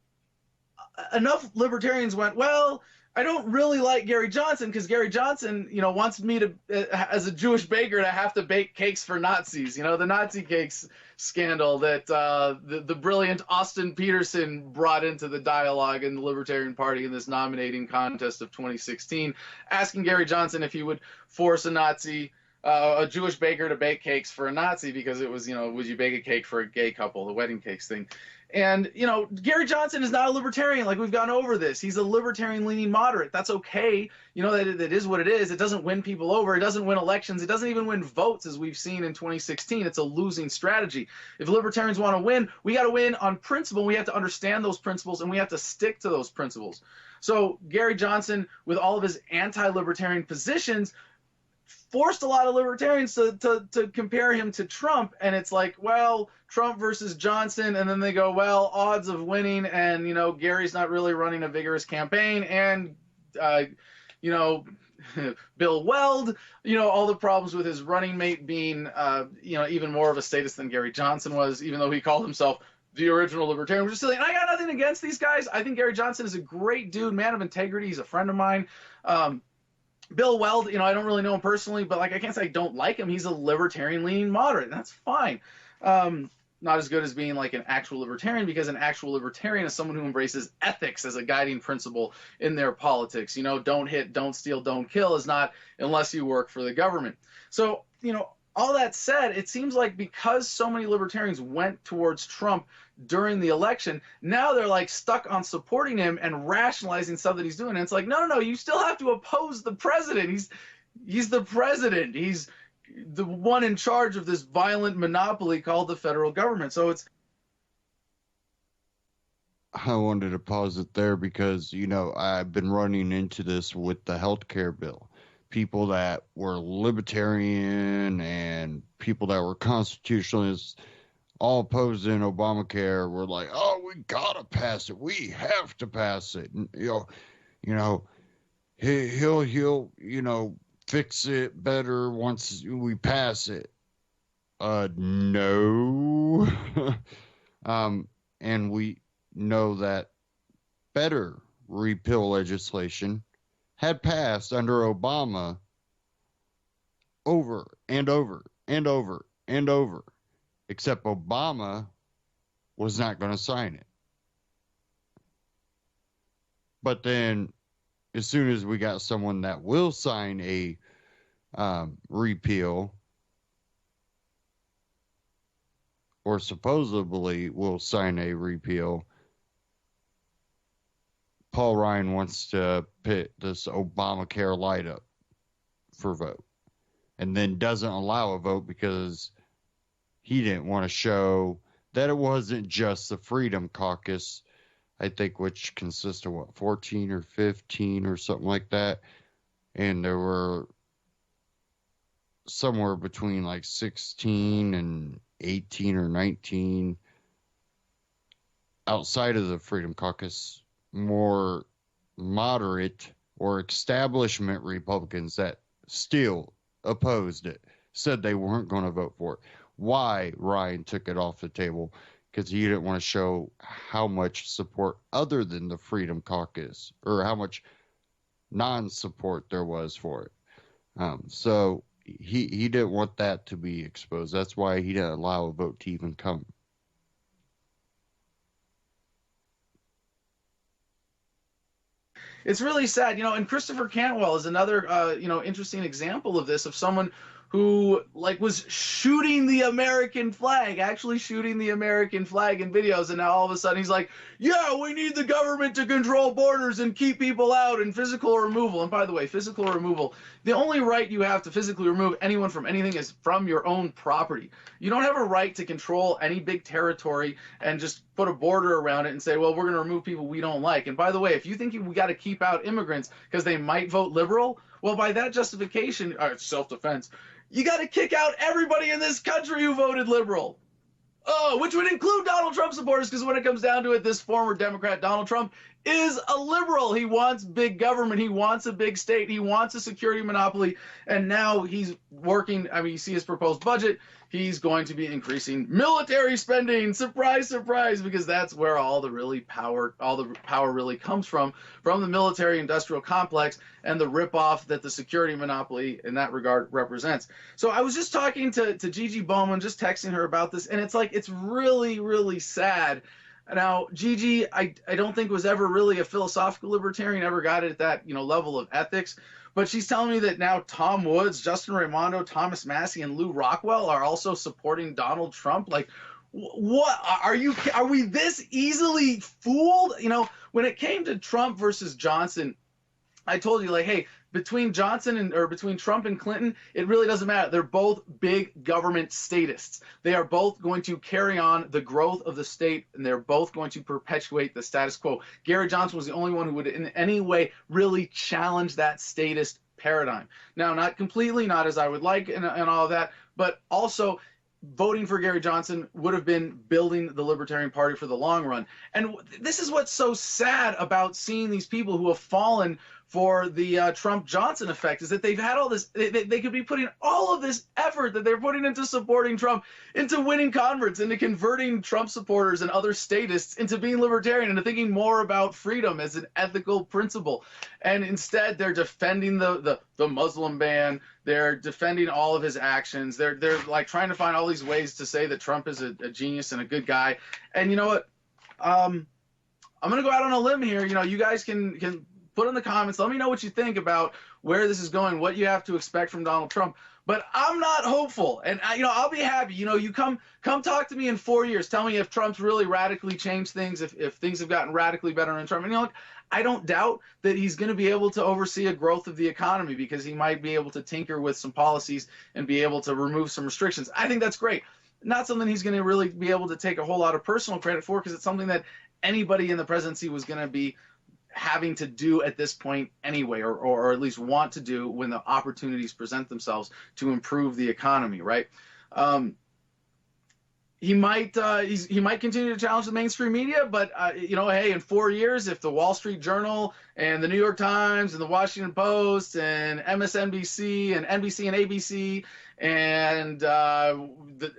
enough libertarians went, well, I don't really like Gary Johnson because Gary Johnson, wants me to, as a Jewish baker, to have to bake cakes for Nazis. The Nazi cakes scandal that the brilliant Austin Peterson brought into the dialogue in the Libertarian Party in this nominating contest of 2016, asking Gary Johnson if he would force a Jewish baker to bake cakes for a Nazi, because it was, would you bake a cake for a gay couple, the wedding cakes thing. And, Gary Johnson is not a libertarian. Like, we've gone over this. He's a libertarian-leaning moderate. That's okay. That is what it is. It doesn't win people over. It doesn't win elections. It doesn't even win votes, as we've seen in 2016. It's a losing strategy. If libertarians want to win, we got to win on principle. We have to understand those principles, and we have to stick to those principles. So Gary Johnson, with all of his anti-libertarian positions, forced a lot of libertarians to compare him to Trump. And it's like, well, Trump versus Johnson. And then they go, well, odds of winning. And, Gary's not really running a vigorous campaign. And, Bill Weld, all the problems with his running mate being, even more of a statist than Gary Johnson was, even though he called himself the original libertarian, which is silly. And I got nothing against these guys. I think Gary Johnson is a great dude, man of integrity. He's a friend of mine. Bill Weld, I don't really know him personally, but like I can't say I don't like him. He's a libertarian-leaning moderate, and that's fine. Not as good as being like an actual libertarian, because an actual libertarian is someone who embraces ethics as a guiding principle in their politics. Don't hit, don't steal, don't kill is not unless you work for the government. So, all that said, it seems like because so many libertarians went towards Trump during the election, now they're like stuck on supporting him and rationalizing stuff that he's doing. And it's like, no, you still have to oppose the president. He's the president. He's the one in charge of this violent monopoly called the federal government. So I wanted to pause it there because, I've been running into this with the healthcare bill. People that were libertarian and people that were constitutionalists, all opposing Obamacare, were like, "Oh, we gotta pass it. We have to pass it." And, he'll fix it better once we pass it. No. And we know that better repeal legislation had passed under Obama over and over and over and over, except Obama was not going to sign it. But then, as soon as we got someone that will sign a repeal, or supposedly will sign a repeal, Paul Ryan wants to put this Obamacare light up for vote, and then doesn't allow a vote because he didn't want to show that it wasn't just the Freedom Caucus, I think, which consists of 14 or 15 or something like that. And there were somewhere between like 16 and 18 or 19 outside of the Freedom Caucus, more moderate or establishment Republicans that still opposed it, said they weren't going to vote for it. Why Ryan took it off the table? Because he didn't want to show how much support other than the Freedom Caucus, or how much non-support there was for it. So he didn't want that to be exposed. That's why he didn't allow a vote to even come. it's really sad, and Christopher Cantwell is another, interesting example of this, of someone who was shooting the American flag, actually shooting the American flag in videos, and now all of a sudden he's like, yeah, we need the government to control borders and keep people out, and physical removal. And by the way, physical removal, the only right you have to physically remove anyone from anything is from your own property. You don't have a right to control any big territory and just put a border around it and say, well, we're going to remove people we don't like. And by the way, if you think we got to keep out immigrants because they might vote liberal, well, by that justification, it's self-defense, you got to kick out everybody in this country who voted liberal. Oh, which would include Donald Trump supporters, because when it comes down to it, this former Democrat Donald Trump is a liberal. He wants big government. He wants a big state. He wants a security monopoly. And now he's working. I mean, you see his proposed budget. He's going to be increasing military spending. Surprise, surprise, because that's where all the power really comes from the military industrial complex and the ripoff that the security monopoly in that regard represents. So I was just talking to Gigi Bowman, just texting her about this, and it's really, really sad. Now, Gigi, I don't think was ever really a philosophical libertarian, ever got it at that, level of ethics. But she's telling me that now Tom Woods, Justin Raimondo, Thomas Massey, and Lou Rockwell are also supporting Donald Trump. Like, what are we this easily fooled? When it came to Trump versus Johnson, I told you, hey, between Trump and Clinton, it really doesn't matter. They're both big government statists. They are both going to carry on the growth of the state, and they're both going to perpetuate the status quo. Gary Johnson was the only one who would in any way really challenge that statist paradigm. Now, not completely, not as I would like and all of that, but also voting for Gary Johnson would have been building the Libertarian Party for the long run. And this is what's so sad about seeing these people who have fallen for the Trump-Johnson effect is that they've had all this, they could be putting all of this effort that they're putting into supporting Trump, into winning converts, into converting Trump supporters and other statists into being libertarian, into thinking more about freedom as an ethical principle. And instead, they're defending the Muslim ban. They're defending all of his actions. They're like trying to find all these ways to say that Trump is a genius and a good guy. And you know what? I'm going to go out on a limb here. You know, you guys can put in the comments. Let me know what you think about where this is going, what you have to expect from Donald Trump. But I'm not hopeful, and I'll be happy. You know, you come talk to me in 4 years. Tell me if Trump's really radically changed things, if things have gotten radically better in Trump. And look, I don't doubt that he's going to be able to oversee a growth of the economy because he might be able to tinker with some policies and be able to remove some restrictions. I think that's great. Not something he's going to really be able to take a whole lot of personal credit for, because it's something that anybody in the presidency was going to be having to do at this point anyway, or at least want to do when the opportunities present themselves to improve the economy, right? He might continue to challenge the mainstream media, but hey, in 4 years, if the Wall Street Journal and the New York Times and the Washington Post and MSNBC and NBC and ABC and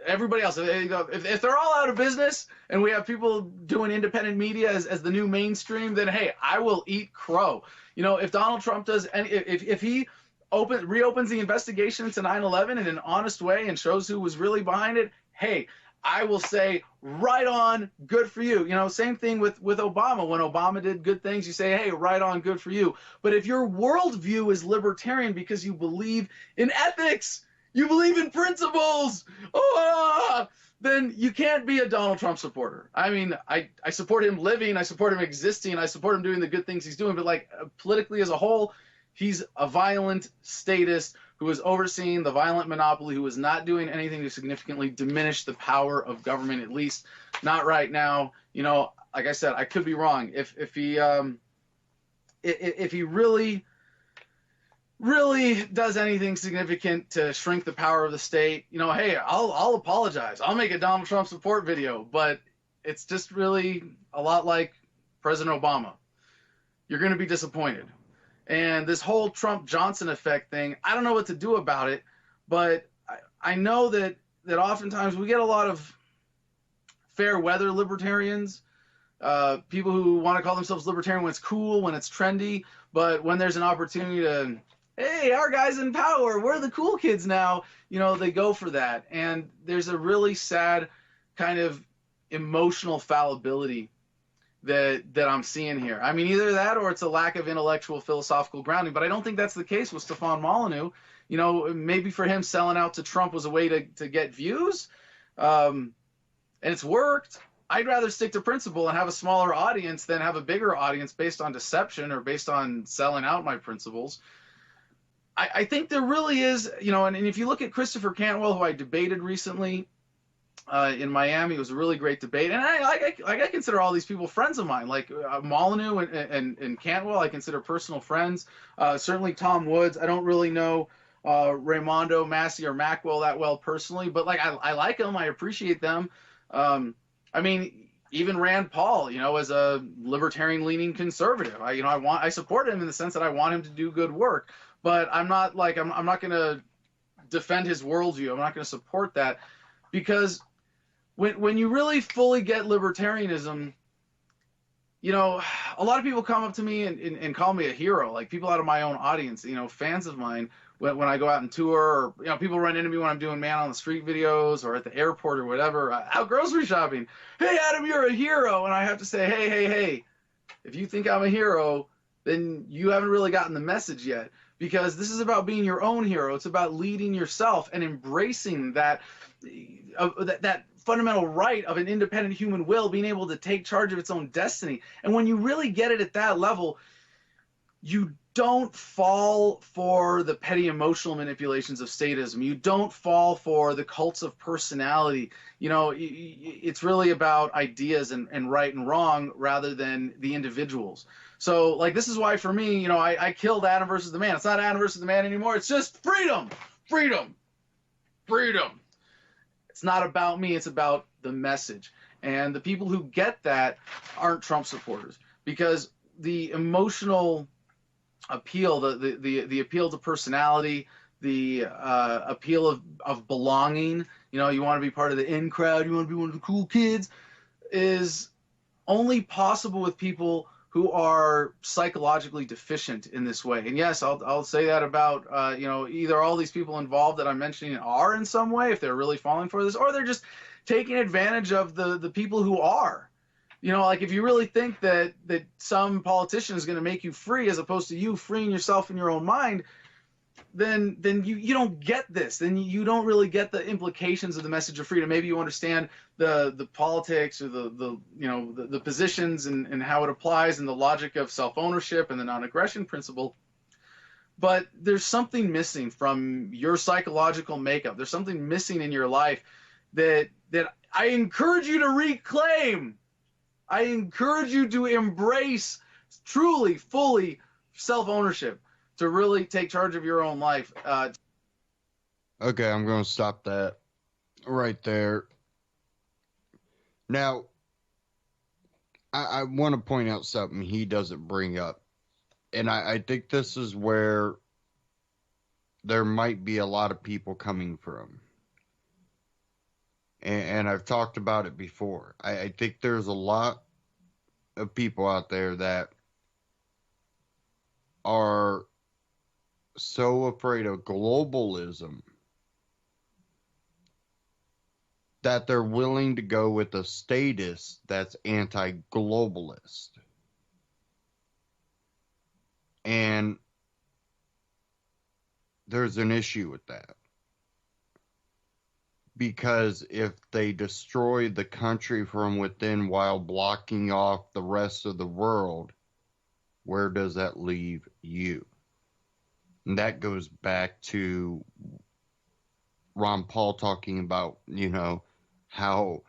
everybody else, if they're all out of business and we have people doing independent media as the new mainstream, then hey, I will eat crow. You know, if Donald Trump does, and if he reopens the investigation into 9/11 in an honest way and shows who was really behind it, hey, I will say, right on, good for you. You know, same thing with Obama. When Obama did good things, you say, hey, right on, good for you. But if your worldview is libertarian because you believe in ethics, you believe in principles, then you can't be a Donald Trump supporter. I mean, I support him living, I support him existing, I support him doing the good things he's doing, but like politically as a whole, he's a violent statist who is overseeing the violent monopoly, who is not doing anything to significantly diminish the power of government, at least not right now. You know, like I said, I could be wrong. If he really does anything significant to shrink the power of the state, you know, hey, I'll apologize. I'll make a Donald Trump support video, but it's just really a lot like President Obama. You're going to be disappointed. And this whole Trump-Johnson effect thing, I don't know what to do about it, but I know that oftentimes we get a lot of fair weather libertarians, people who want to call themselves libertarian when it's cool, when it's trendy, but when there's an opportunity to, hey, our guy's in power, we're the cool kids now, you know, they go for that. And there's a really sad kind of emotional fallibility that I'm seeing here. I mean, either that or it's a lack of intellectual philosophical grounding, but I don't think that's the case with Stefan Molyneux. You know, maybe for him selling out to Trump was a way to get views, and it's worked. I'd rather stick to principle and have a smaller audience than have a bigger audience based on deception or based on selling out my principles. I think there really is, you know, and if you look at Christopher Cantwell, who I debated recently, in Miami, it was a really great debate, and I consider all these people friends of mine, like Molyneux and Cantwell. I consider personal friends. Certainly Tom Woods. I don't really know Raimondo, Massey, or Macwell that well personally, but like I like them. I appreciate them. I mean, even Rand Paul, you know, as a libertarian-leaning conservative, I support him in the sense that I want him to do good work, but I'm not going to defend his worldview. I'm not going to support that, because when you really fully get libertarianism, you know, a lot of people come up to me and call me a hero, like people out of my own audience, you know, fans of mine, when I go out and tour, or, you know, people run into me when I'm doing man on the street videos or at the airport or whatever, out grocery shopping. Hey, Adam, you're a hero. And I have to say, hey, if you think I'm a hero, then you haven't really gotten the message yet, because this is about being your own hero. It's about leading yourself and embracing that fundamental right of an independent human will, being able to take charge of its own destiny. And when you really get it at that level, you don't fall for the petty emotional manipulations of statism. You don't fall for the cults of personality. You know, it's really about ideas and right and wrong rather than the individuals. So, like, this is why for me, you know, I killed Adam versus the Man. It's not Adam versus the Man anymore. It's just freedom, freedom, freedom. It's not about me. It's about the message. And the people who get that aren't Trump supporters, because the emotional appeal, the appeal to personality, the appeal of belonging. You know, you want to be part of the in crowd, you want to be one of the cool kids, is only possible with people who are psychologically deficient in this way. And yes, I'll say that about either all these people involved that I'm mentioning are in some way, if they're really falling for this, or they're just taking advantage of the people who are. You know, like if you really think that some politician is going to make you free as opposed to you freeing yourself in your own mind, then you don't get this. Then you don't really get the implications of the message of freedom. Maybe you understand the politics or the positions and how it applies and the logic of self-ownership and the non-aggression principle. But there's something missing from your psychological makeup. There's something missing in your life that I encourage you to reclaim. I encourage you to embrace truly, fully self-ownership, to really take charge of your own life. Okay, I'm going to stop that right there. Now, I want to point out something he doesn't bring up. And I think this is where there might be a lot of people coming from. And I've talked about it before. I think there's a lot of people out there that are so afraid of globalism that they're willing to go with a statist that's anti-globalist. And there's an issue with that. Because if they destroy the country from within while blocking off the rest of the world, where does that leave you? And that goes back to Ron Paul talking about, how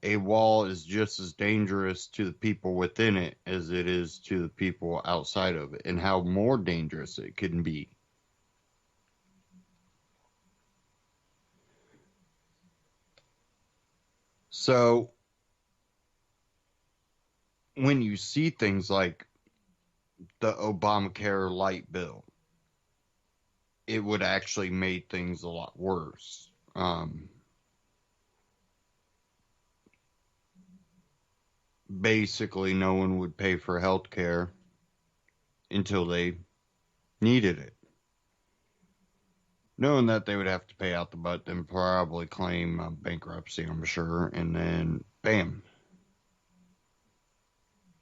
a wall is just as dangerous to the people within it as it is to the people outside of it, and how more dangerous it can be. So, when you see things like the Obamacare light bill, it would actually make things a lot worse. Basically, no one would pay for health care until they needed it. Knowing that they would have to pay out the butt and probably claim bankruptcy, I'm sure, and then, bam,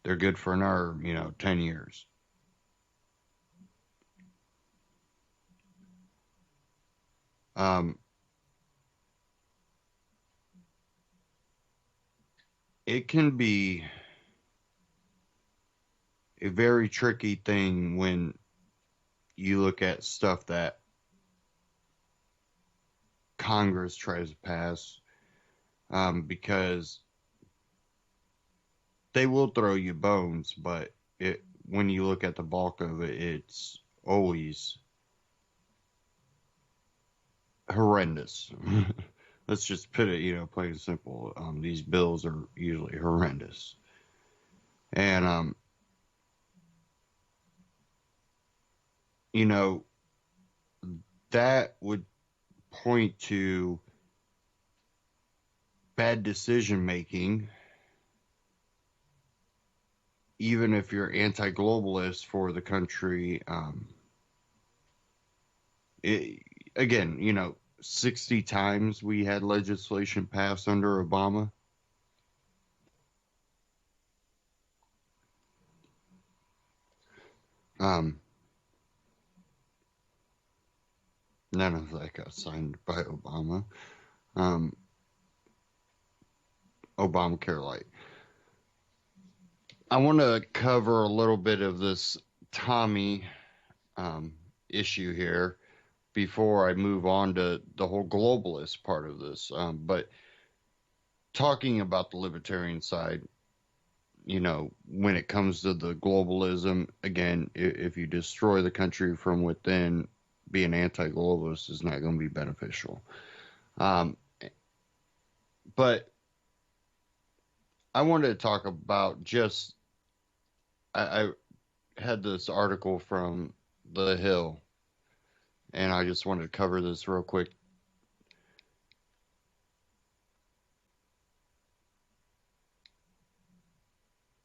they're good for another, 10 years. It can be a very tricky thing when you look at stuff that Congress tries to pass, because they will throw you bones, but when you look at the bulk of it, it's always horrendous. Let's just put it, plain and simple. These bills are usually horrendous. And, that would point to bad decision making, even if you're anti-globalist for the country. Again, 60 times we had legislation passed under Obama. None of that got signed by Obama. Obamacare light. I want to cover a little bit of this Tommy issue here before I move on to the whole globalist part of this. But talking about the libertarian side, when it comes to the globalism, again, if you destroy the country from within, being anti-globalist is not going to be beneficial. But I wanted to talk about I had this article from The Hill, and I just wanted to cover this real quick.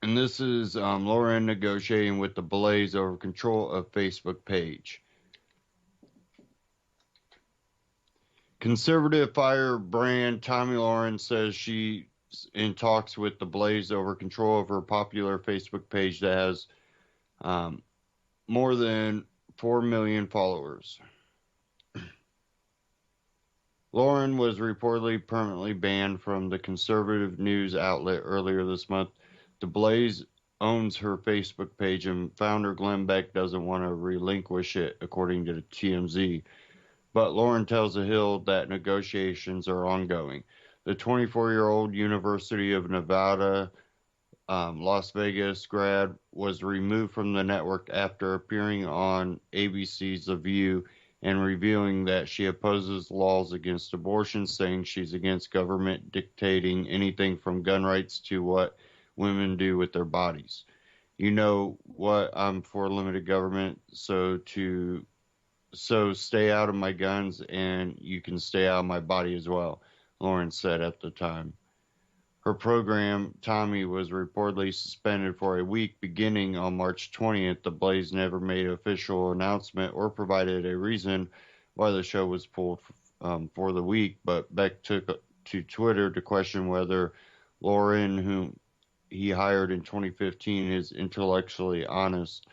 And this is Lauren negotiating with the Blaze over control of Facebook page. Conservative firebrand Tommy Lauren says she's in talks with the Blaze over control of her popular Facebook page that has more than 4 million followers. Lauren was reportedly permanently banned from the conservative news outlet earlier this month. The Blaze owns her Facebook page, and founder Glenn Beck doesn't want to relinquish it, according to TMZ. But Lauren tells The Hill that negotiations are ongoing. The 24-year-old University of Nevada, Las Vegas grad was removed from the network after appearing on ABC's The View and revealing that she opposes laws against abortion, saying she's against government dictating anything from gun rights to what women do with their bodies. You know what? I'm for limited government, so stay out of my guns and you can stay out of my body as well, Lauren said at the time. Her program, Tommy, was reportedly suspended for a week beginning on March 20th. The Blaze never made an official announcement or provided a reason why the show was pulled for the week, but Beck took to Twitter to question whether Lauren, whom he hired in 2015, is intellectually honest.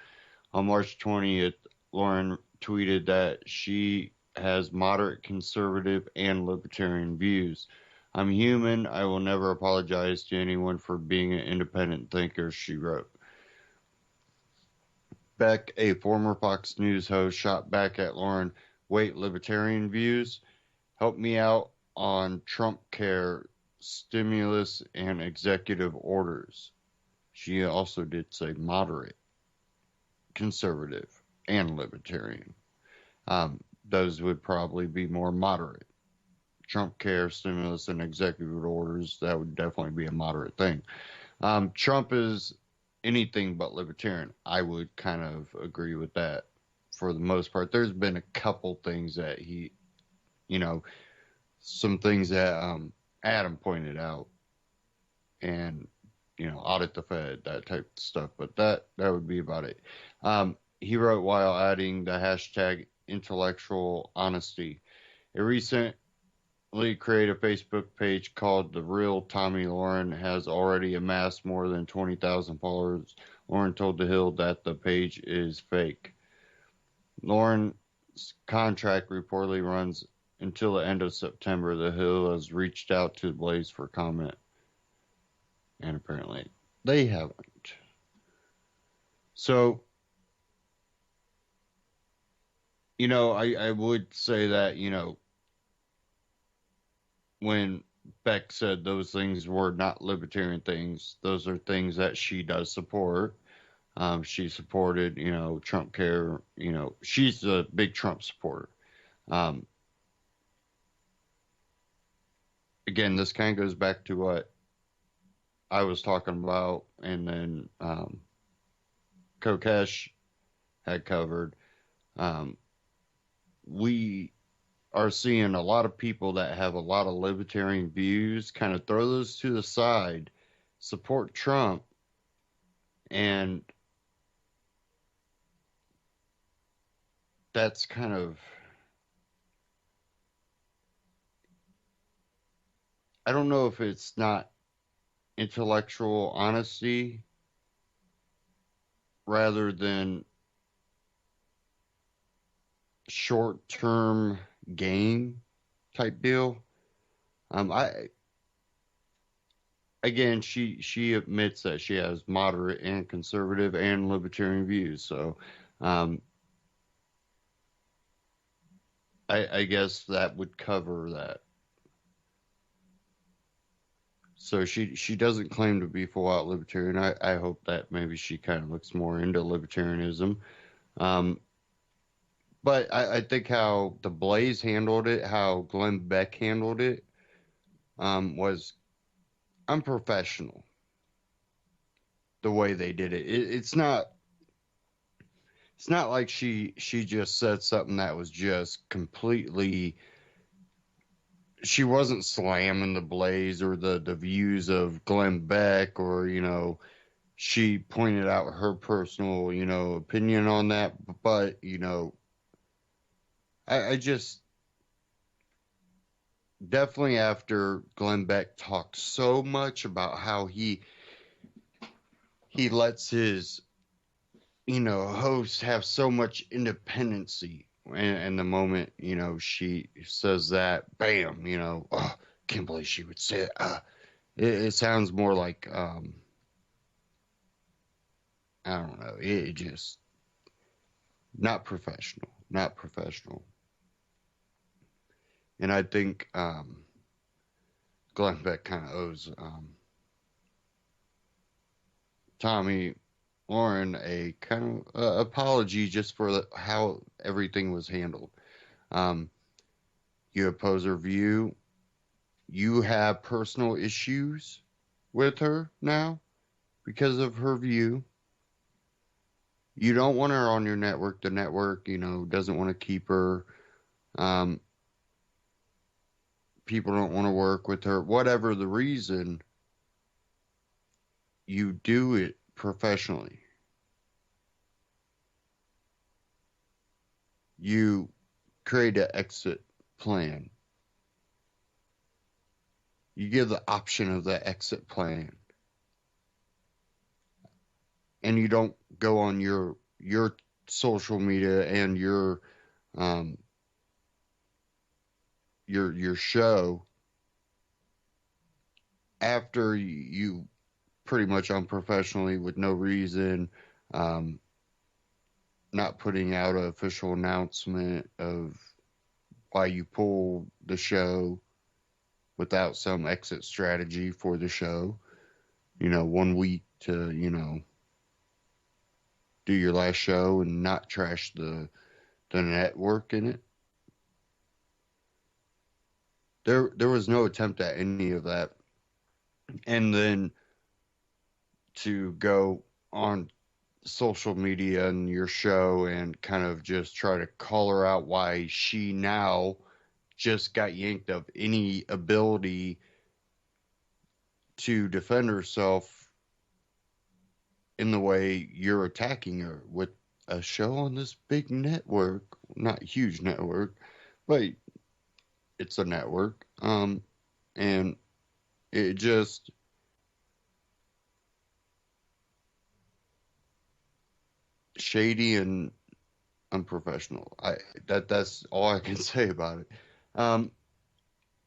On March 20th, Lauren tweeted that she has moderate conservative and libertarian views. I'm human. I will never apologize to anyone for being an independent thinker, she wrote. Beck, a former Fox News host, shot back at Lauren, wait, libertarian views? Help me out on Trump care, stimulus, and executive orders. She also did say moderate, conservative, and libertarian. Those would probably be more moderate. Trump care, stimulus, and executive orders, that would definitely be a moderate thing. Trump is anything but libertarian. I would kind of agree with that for the most part. There's been a couple things that some things that Adam pointed out, and audit the Fed, that type of stuff. But that would be about it. He wrote while adding the hashtag intellectual honesty. A recently created Facebook page called The Real Tommy Lauren has already amassed more than 20,000 followers. Lauren told The Hill that the page is fake. Lauren's contract reportedly runs until the end of September. The Hill has reached out to the Blaze for comment, and apparently they haven't. So, I would say that, when Beck said those things were not libertarian things, those are things that she does support. She supported, Trump care, she's a big Trump supporter. Again, this kind of goes back to what I was talking about, and then Kokesh had covered. We are seeing a lot of people that have a lot of libertarian views kind of throw those to the side, support Trump, and that's kind of, I don't know if it's not intellectual honesty rather than short-term gain type deal. Again, she admits that she has moderate and conservative and libertarian views. So, I guess that would cover that. So she doesn't claim to be full out libertarian. I hope that maybe she kind of looks more into libertarianism. But I think how the Blaze handled it, how Glenn Beck handled it, was unprofessional. The way they did it. It's not it's not like she just said something that was just completely. She wasn't slamming the Blaze or the views of Glenn Beck, or she pointed out her personal opinion on that. But I just definitely, after Glenn Beck talked so much about how he lets his hosts have so much independency, and the moment she says that, bam, oh, can't believe she would say it. It sounds more like I don't know, it just not professional, and I think Glenn Beck kind of owes Tommy Lauren a kind of apology just for how everything was handled. You oppose her view. You have personal issues with her now because of her view. You don't want her on your network. The network, doesn't want to keep her. People don't want to work with her. Whatever the reason, you do it professionally. You create an exit plan. You give the option of the exit plan. And you don't go on your social media and your show after you pretty much unprofessionally, with no reason, not putting out an official announcement of why you pull the show without some exit strategy for the show. 1 week to, do your last show and not trash the network in it. There was no attempt at any of that. And then to go on social media and your show and kind of just try to call her out why she now just got yanked of any ability to defend herself in the way you're attacking her with a show on this big network, not huge network, but it's a network. And it just shady and unprofessional. That's all I can say about it.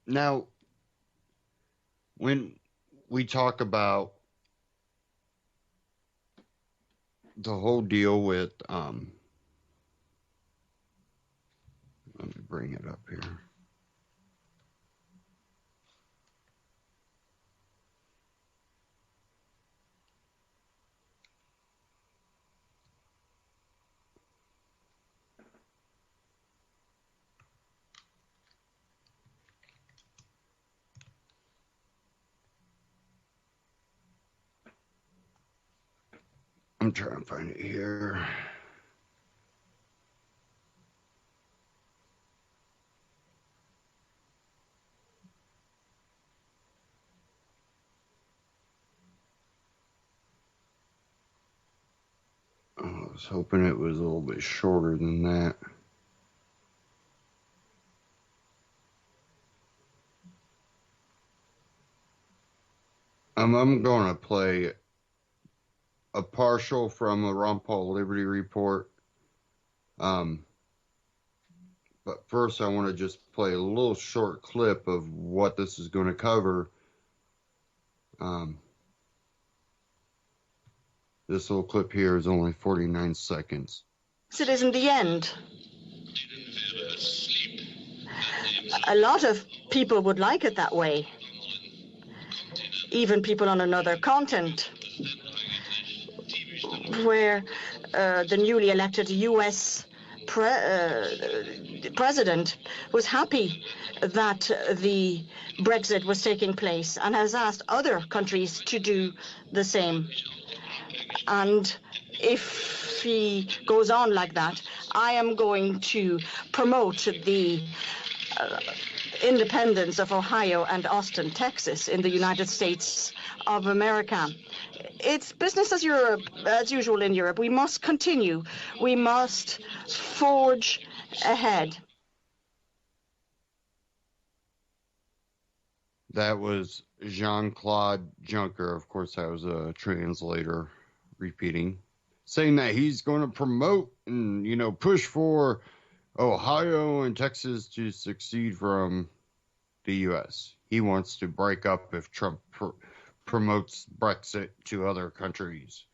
Now, when we talk about the whole deal with let me bring it up here. I'm trying to find it here. I was hoping it was a little bit shorter than that. I'm going to play a partial from a Ron Paul Liberty Report. But first, I want to just play a little short clip of what this is going to cover. This little clip here is only 49 seconds. It isn't the end. A lot of people would like it that way. Even people on another continent, where the newly elected U.S. president was happy that the Brexit was taking place and has asked other countries to do the same. And if he goes on like that, I am going to promote the independence of Ohio and Austin, Texas, in the United States of America. It's business as usual in Europe. We must continue. We must forge ahead. That was Jean-Claude Juncker. Of course, that was a translator repeating, saying that he's going to promote and, push for Ohio and Texas to succeed from the U.S. He wants to break up if Trump promotes Brexit to other countries.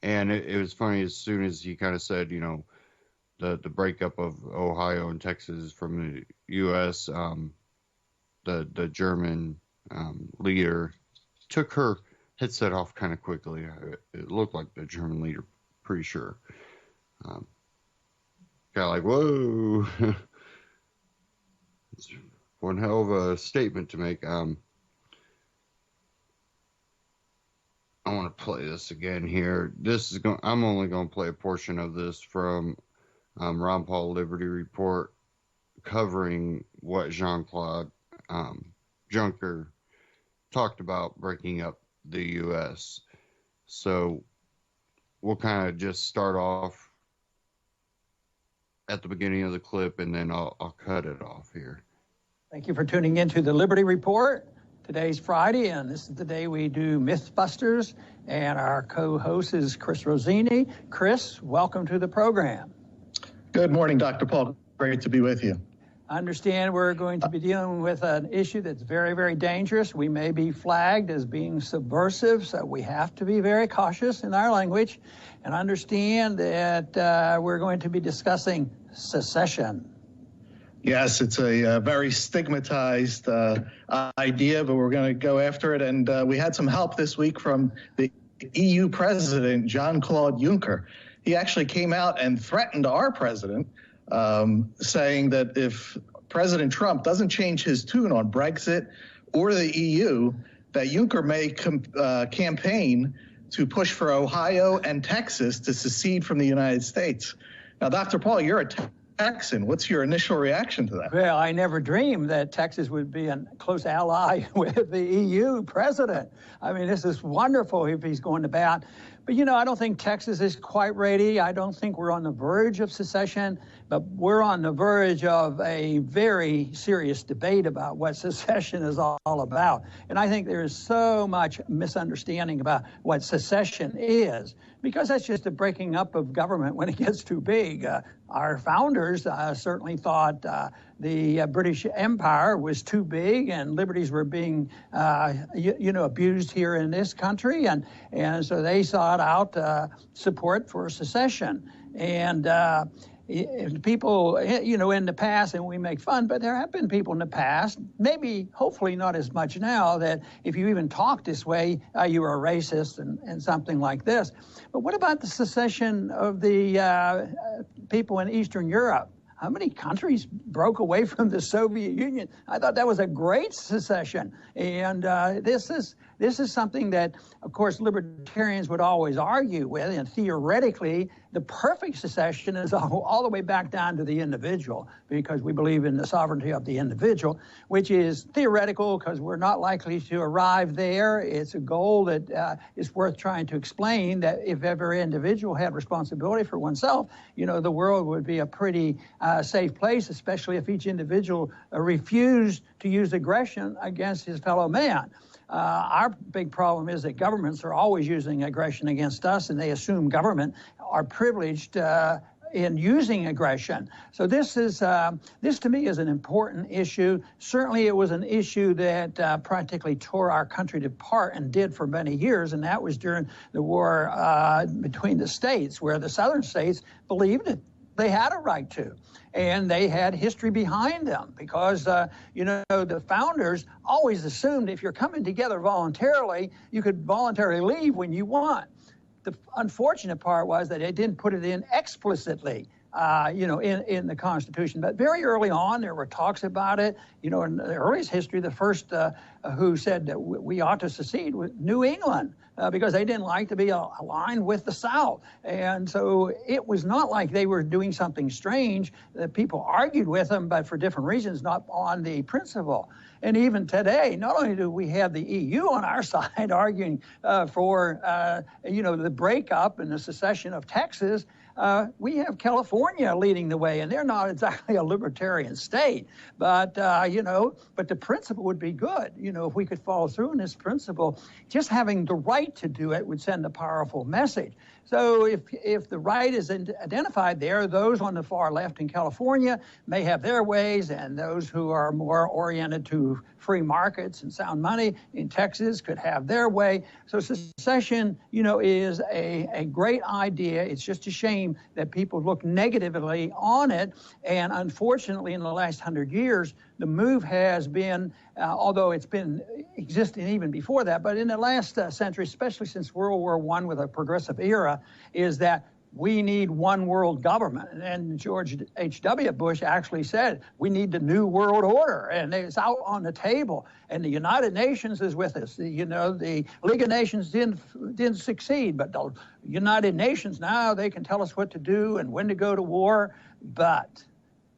And it was funny, as soon as he kind of said, the breakup of Ohio and Texas from the U.S., the German leader took her headset off kind of quickly. It looked like the German leader, pretty sure. Kind of like, whoa. It's one hell of a statement to make. I want to play this again here. I'm only going to play a portion of this from Ron Paul Liberty Report, covering what Jean-Claude Juncker talked about breaking up the U.S. So we'll kind of just start off at the beginning of the clip, and then I'll cut it off here. Thank you for tuning into the Liberty Report. Today's Friday, and this is the day we do Mythbusters, and our co-host is Chris Rossini. Chris, welcome to the program. Good morning, Dr. Paul. Great to be with you. I understand we're going to be dealing with an issue that's very, very dangerous. We may be flagged as being subversive, so we have to be very cautious in our language, and understand that we're going to be discussing secession. Yes, it's a very stigmatized idea, but we're going to go after it. And we had some help this week from the EU president, Jean-Claude Juncker. He actually came out and threatened our president, saying that if President Trump doesn't change his tune on Brexit or the EU, that Juncker may campaign to push for Ohio and Texas to secede from the United States. Now, Dr. Paul, you're a Texan. What's your initial reaction to that? Well, I never dreamed that Texas would be a close ally with the EU president. I mean, this is wonderful if he's going to bat. But, I don't think Texas is quite ready. I don't think we're on the verge of secession, but we're on the verge of a very serious debate about what secession is all about. And I think there is so much misunderstanding about what secession is, because that's just a breaking up of government when it gets too big. Our founders certainly thought the British Empire was too big and liberties were being, abused here in this country. And so they sought out support for secession. And people, in the past, and we make fun, but there have been people in the past, maybe, hopefully not as much now, that if you even talk this way, you are a racist and something like this. But what about the secession of the people in Eastern Europe? How many countries broke away from the Soviet Union? I thought that was a great secession. And this is something that, of course, libertarians would always argue with. And theoretically, the perfect secession is all the way back down to the individual, because we believe in the sovereignty of the individual, which is theoretical because we're not likely to arrive there. It's a goal that is worth trying to explain, that if every individual had responsibility for oneself, the world would be a pretty safe place, especially if each individual refused to use aggression against his fellow man. Our big problem is that governments are always using aggression against us, and they assume government are privileged in using aggression. So this to me is an important issue. Certainly it was an issue that practically tore our country apart and did for many years, and that was during the war between the states, where the southern states believed it. They had a right to, and they had history behind them, because, the founders always assumed if you're coming together voluntarily, you could voluntarily leave when you want. The unfortunate part was that they didn't put it in explicitly. in the Constitution. But very early on, there were talks about it. In the earliest history, the first who said that we ought to secede was New England. Because they didn't like to be aligned with the South. And so it was not like they were doing something strange. That people argued with them, but for different reasons, not on the principle. And even today, not only do we have the EU on our side arguing for, the breakup and the secession of Texas, we have California leading the way, and they're not exactly a libertarian state, but the principle would be good. If we could follow through on this principle, just having the right to do it would send a powerful message. So if the right is identified there, those on the far left in California may have their ways, and those who are more oriented to free markets and sound money in Texas could have their way. So secession, is a great idea. It's just a shame that people look negatively on it. And unfortunately, in the last 100 years, the move has been, although it's been existing even before that, but in the last century, especially since World War I with a progressive era, is that we need one world government. And George H.W. Bush actually said, we need the new world order. And it's out on the table. And the United Nations is with us. The League of Nations didn't succeed, but the United Nations now, they can tell us what to do and when to go to war. But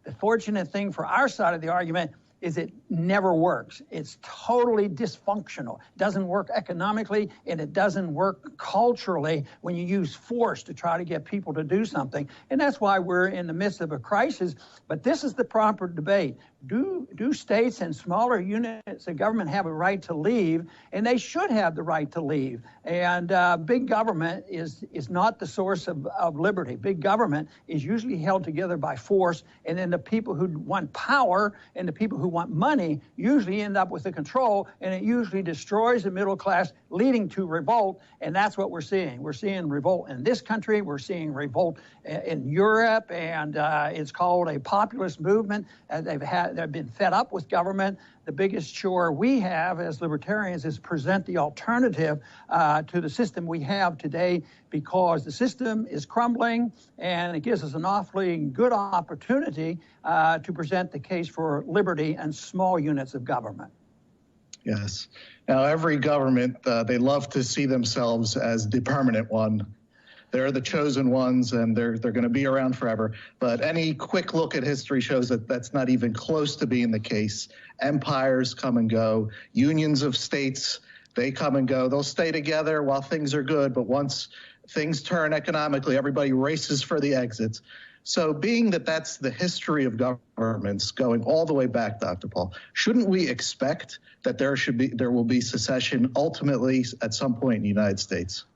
the fortunate thing for our side of the argument is it never works. It's totally dysfunctional. It doesn't work economically, and it doesn't work culturally when you use force to try to get people to do something. And that's why we're in the midst of a crisis. But this is the proper debate. Do states and smaller units of government have a right to leave? And they should have the right to leave. And big government is not the source of liberty. Big government is usually held together by force, and then the people who want power and the people who want money usually end up with the control, and it usually destroys the middle class, leading to revolt. And that's what we're seeing. We're seeing revolt in this country. We're seeing revolt in Europe, and it's called a populist movement. They've been fed up with government. The biggest chore we have as libertarians is present the alternative to the system we have today, because the system is crumbling, and it gives us an awfully good opportunity to present the case for liberty and small units of government. Yes. Now, every government, they love to see themselves as the permanent one. They're the chosen ones, and they're going to be around forever. But any quick look at history shows that that's not even close to being the case. Empires come and go. Unions of states, they come and go. They'll stay together while things are good, but once things turn economically, everybody races for the exits. So being that that's the history of governments going all the way back, Dr. Paul, shouldn't we expect that there will be secession ultimately at some point in the United States?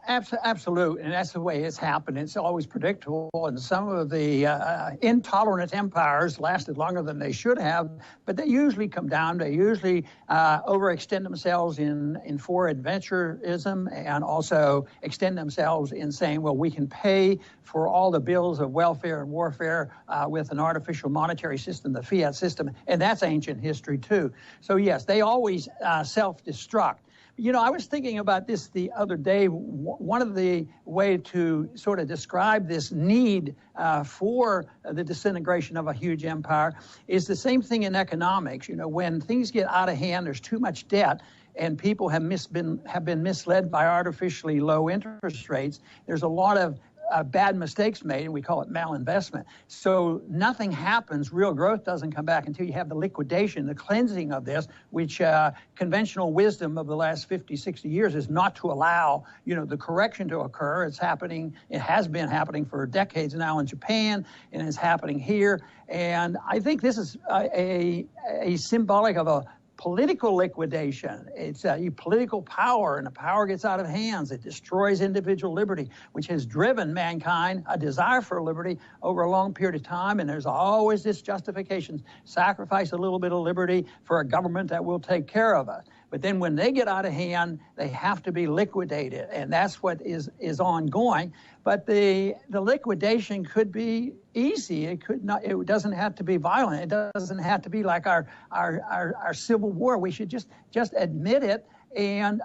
Absolutely, and that's the way it's happened. It's always predictable, and some of the intolerant empires lasted longer than they should have, but they usually come down. They usually overextend themselves in for adventurism, and also extend themselves in saying, well, we can pay for all the bills of welfare and warfare with an artificial monetary system, the fiat system, and that's ancient history too. So yes, they always self-destruct. I was thinking about this the other day. One of the way to sort of describe this need for the disintegration of a huge empire is the same thing in economics. When things get out of hand, there's too much debt, and people have been misled by artificially low interest rates. There's a lot of bad mistakes made, and we call it malinvestment. So nothing happens, real growth doesn't come back until you have the liquidation, the cleansing of this, which conventional wisdom of the last 50, 60 years is not to allow, the correction to occur. It's happening, it has been happening for decades now in Japan, and it's happening here. And I think this is a symbolic of a political liquidation. It's political power, and the power gets out of hands. It destroys individual liberty, which has driven mankind a desire for liberty over a long period of time. And there's always this justification: sacrifice a little bit of liberty for a government that will take care of us. But then when they get out of hand, they have to be liquidated, and that's what is ongoing. But the liquidation could be easy. It could not. It doesn't have to be violent. It doesn't have to be like our Civil War. We should just admit it and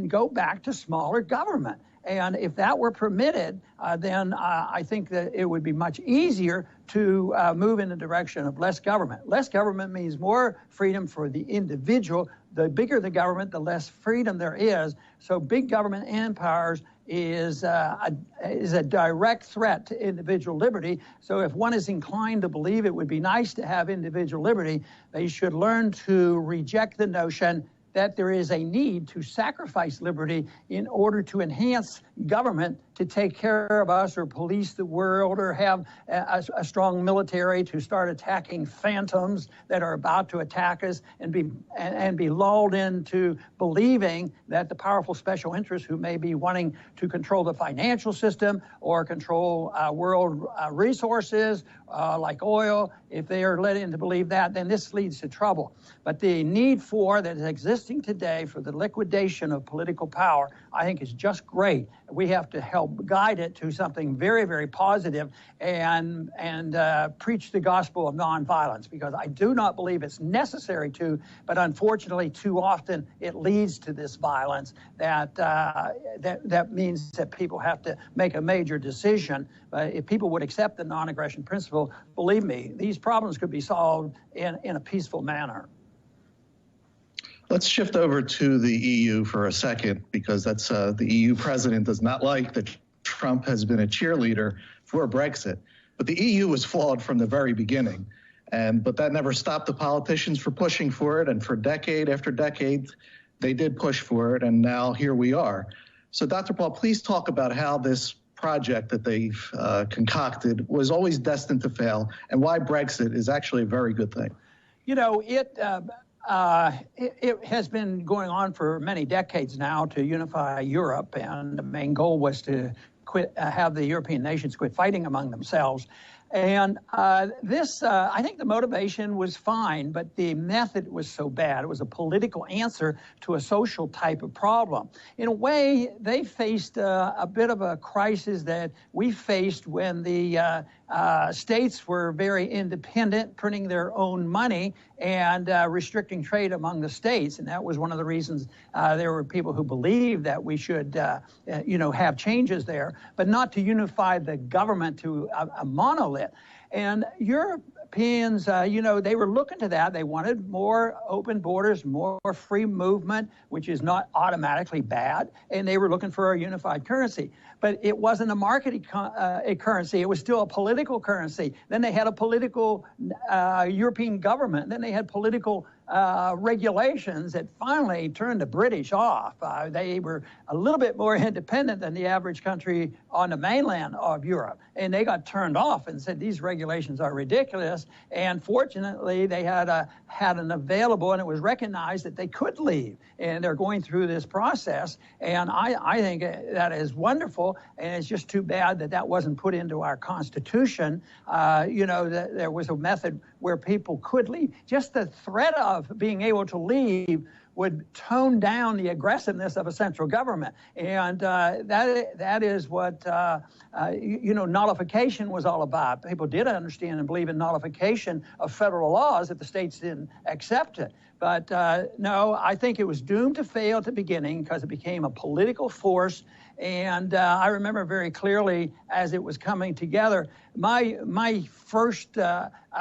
go back to smaller government. And if that were permitted, then I think that it would be much easier to move in the direction of less government. Less government means more freedom for the individual. The bigger the government, the less freedom there is. So big government empires is a direct threat to individual liberty. So if one is inclined to believe it would be nice to have individual liberty, they should learn to reject the notion that there is a need to sacrifice liberty in order to enhance government to take care of us or police the world or have a strong military to start attacking phantoms that are about to attack us and be lulled into believing that the powerful special interests who may be wanting to control the financial system or control world resources like oil, if they are led in to believe that, then this leads to trouble. But the need for that is existing today for the liquidation of political power, I think is just great. We have to help guide it to something very, very positive and preach the gospel of nonviolence, because I do not believe it's necessary to, but unfortunately too often it leads to this violence that means that people have to make a major decision. If people would accept the non-aggression principle, believe me, these problems could be solved in a peaceful manner. Let's shift over to the EU for a second, because that's the EU president does not like that Trump has been a cheerleader for Brexit. But the EU was flawed from the very beginning. But that never stopped the politicians from pushing for it. And for decade after decade, they did push for it. And now here we are. So Dr. Paul, please talk about how this project that they've concocted was always destined to fail and why Brexit is actually a very good thing. You know, it has been going on for many decades now to unify Europe, and the main goal was to have the European nations quit fighting among themselves. And I think the motivation was fine, but the method was so bad. It was a political answer to a social type of problem. In a way, they faced a bit of a crisis that we faced when the states were very independent, printing their own money and restricting trade among the states. And that was one of the reasons there were people who believed that we should, have changes there, but not to unify the government to a monolith. And Europeans, they were looking to that. They wanted more open borders, more free movement, which is not automatically bad. And they were looking for a unified currency. But it wasn't a market currency. It was still a political currency. Then they had a political European government. Then they had political regulations that finally turned the British off. They were a little bit more independent than the average country on the mainland of Europe. And they got turned off and said, these regulations are ridiculous. And fortunately, they had an available, and it was recognized that they could leave. And they're going through this process. And I think that is wonderful. And it's just too bad that that wasn't put into our Constitution. That there was a method where people could leave. Just the threat of being able to leave would tone down the aggressiveness of a central government. And that is what, nullification was all about. People did understand and believe in nullification of federal laws if the states didn't accept it. But no, I think it was doomed to fail at the beginning because it became a political force. And I remember very clearly as it was coming together, my first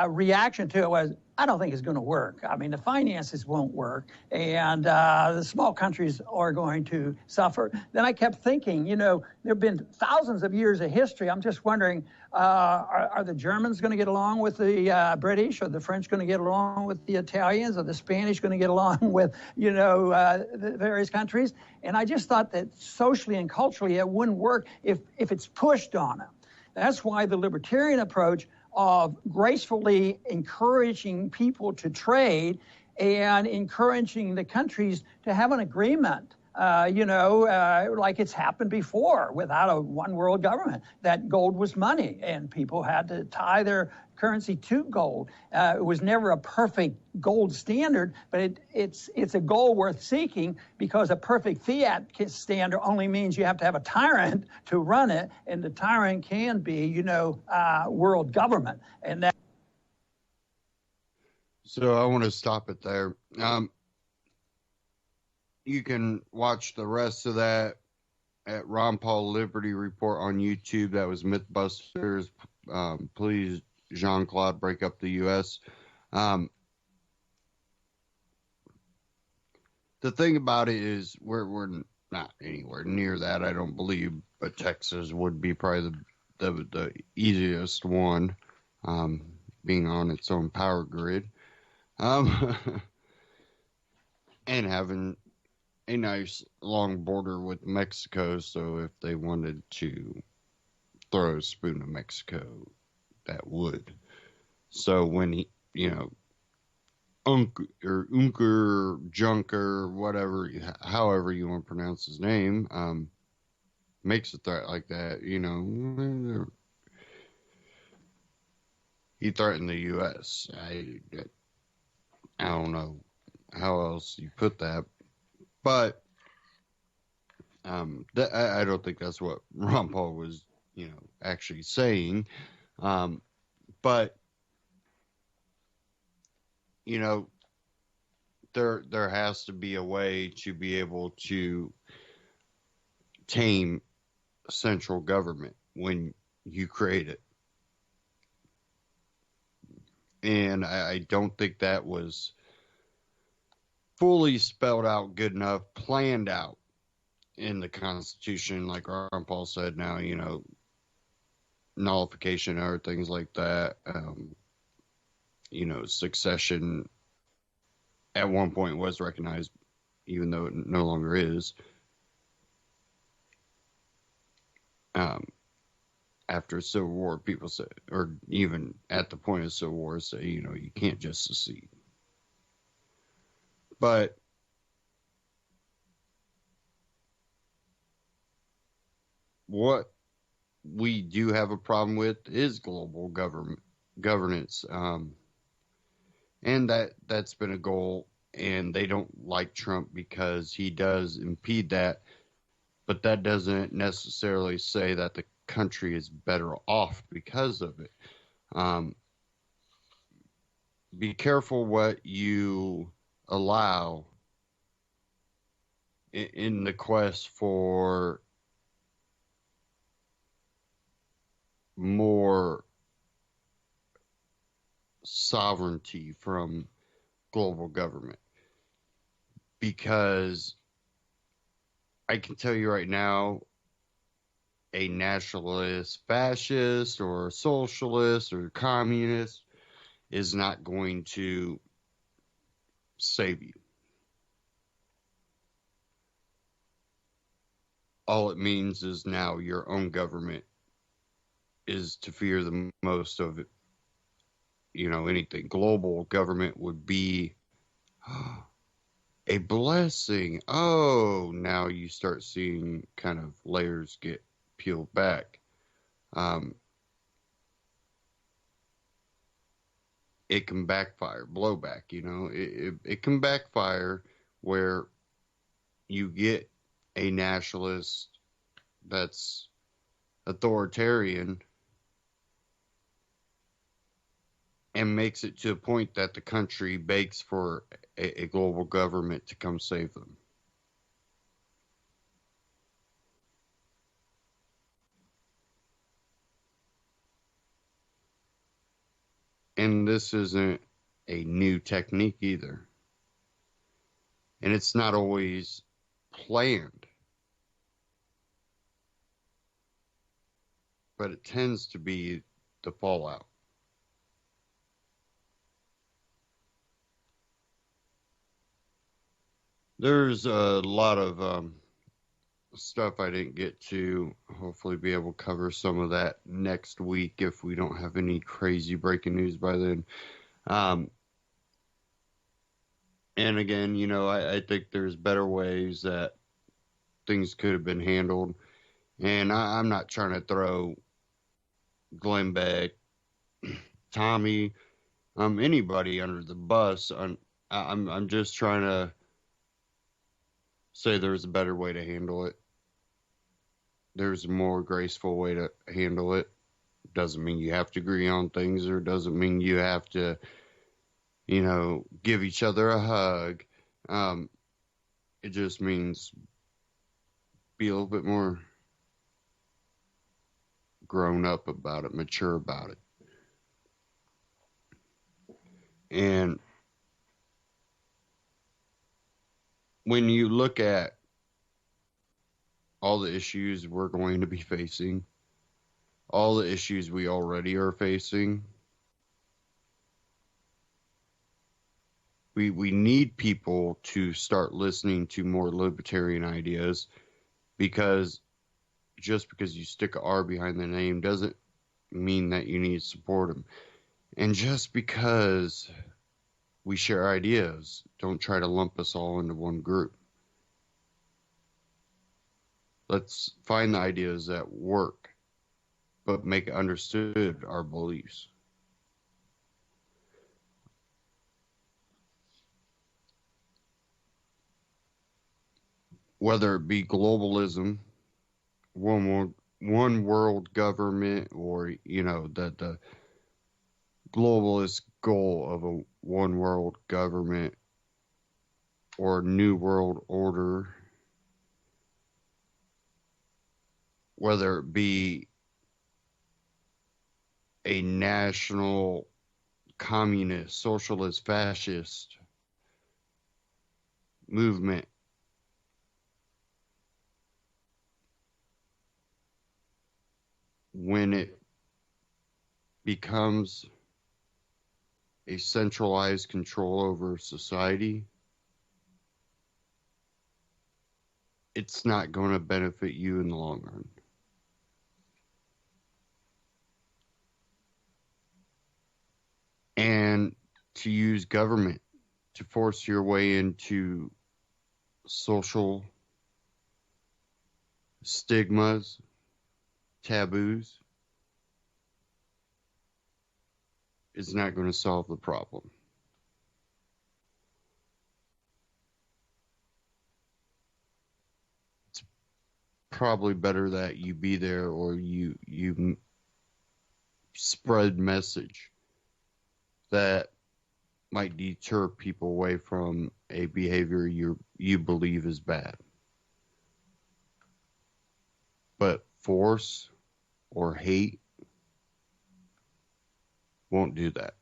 reaction to it was, I don't think it's going to work. I mean, the finances won't work, and the small countries are going to suffer. Then I kept thinking, there have been thousands of years of history. I'm just wondering, are the Germans going to get along with the British? Are the French going to get along with the Italians? Are the Spanish going to get along with, the various countries? And I just thought that socially and culturally it wouldn't work if it's pushed on them. That's why the libertarian approach of gracefully encouraging people to trade and encouraging the countries to have an agreement, like it's happened before without a one world government, that gold was money and people had to tie their currency to gold. It was never a perfect gold standard, but it's a goal worth seeking, because a perfect fiat standard only means you have to have a tyrant to run it, and the tyrant can be, world government. And that. So I want to stop it there. You can watch the rest of that at Ron Paul Liberty Report on YouTube. That was Mythbusters. Please, Jean-Claude, break up the U.S. The thing about it is we're not anywhere near that, I don't believe, but Texas would be probably the easiest one, being on its own power grid, and having a nice long border with Mexico, so if they wanted to throw a spoon of Mexico, that would. So when he, Unker, Junker, whatever, however you want to pronounce his name, makes a threat like that, he threatened the U.S. I don't know how else you put that, but I don't think that's what Ron Paul was, actually saying. But there has to be a way to be able to tame central government when you create it. And I don't think that was fully spelled out good enough, planned out in the Constitution, like Ron Paul said. Now, nullification or things like that. Succession at one point was recognized, even though it no longer is. After Civil War, people say, or even at the point of Civil War, say, you can't just secede. But what we do have a problem with is global governance, and that's been a goal. And they don't like Trump because he does impede that, but that doesn't necessarily say that the country is better off because of it. Be careful what you allow in the quest for more sovereignty from global government, because I can tell you right now, a nationalist, fascist, or socialist, or communist is not going to save you. All it means is now your own government is to fear the most of it. Anything. Global government would be a blessing. Oh, now you start seeing kind of layers get peeled back. It can backfire, blowback, it can backfire where you get a nationalist that's authoritarian and makes it to a point that the country begs for a global government to come save them. And this isn't a new technique either. And it's not always planned. But it tends to be the fallout. There's a lot of stuff I didn't get to. Hopefully be able to cover some of that next week if we don't have any crazy breaking news by then. And again, I think there's better ways that things could have been handled. And I'm not trying to throw Glenn Beck, Tommy, anybody under the bus. I'm just trying to say there's a better way to handle it. There's a more graceful way to handle it. Doesn't mean you have to agree on things, or doesn't mean you have to, give each other a hug. It just means be a little bit more grown up about it, mature about it. And when you look at all the issues we're going to be facing, all the issues we already are facing, we need people to start listening to more libertarian ideas, because just because you stick a R behind the name doesn't mean that you need to support them. And just because we share ideas, don't try to lump us all into one group. Let's find the ideas that work, but make it understood our beliefs. Whether it be globalism, one world government, or, you know, the globalist goal of a one world government or new world order, whether it be a national communist, socialist, fascist movement, when it becomes a centralized control over society, it's not going to benefit you in the long run. And to use government to force your way into social stigmas, taboos, is not going to solve the problem. It's probably better that you be there, or you spread message that might deter people away from a behavior you believe is bad. But force or hate won't do that.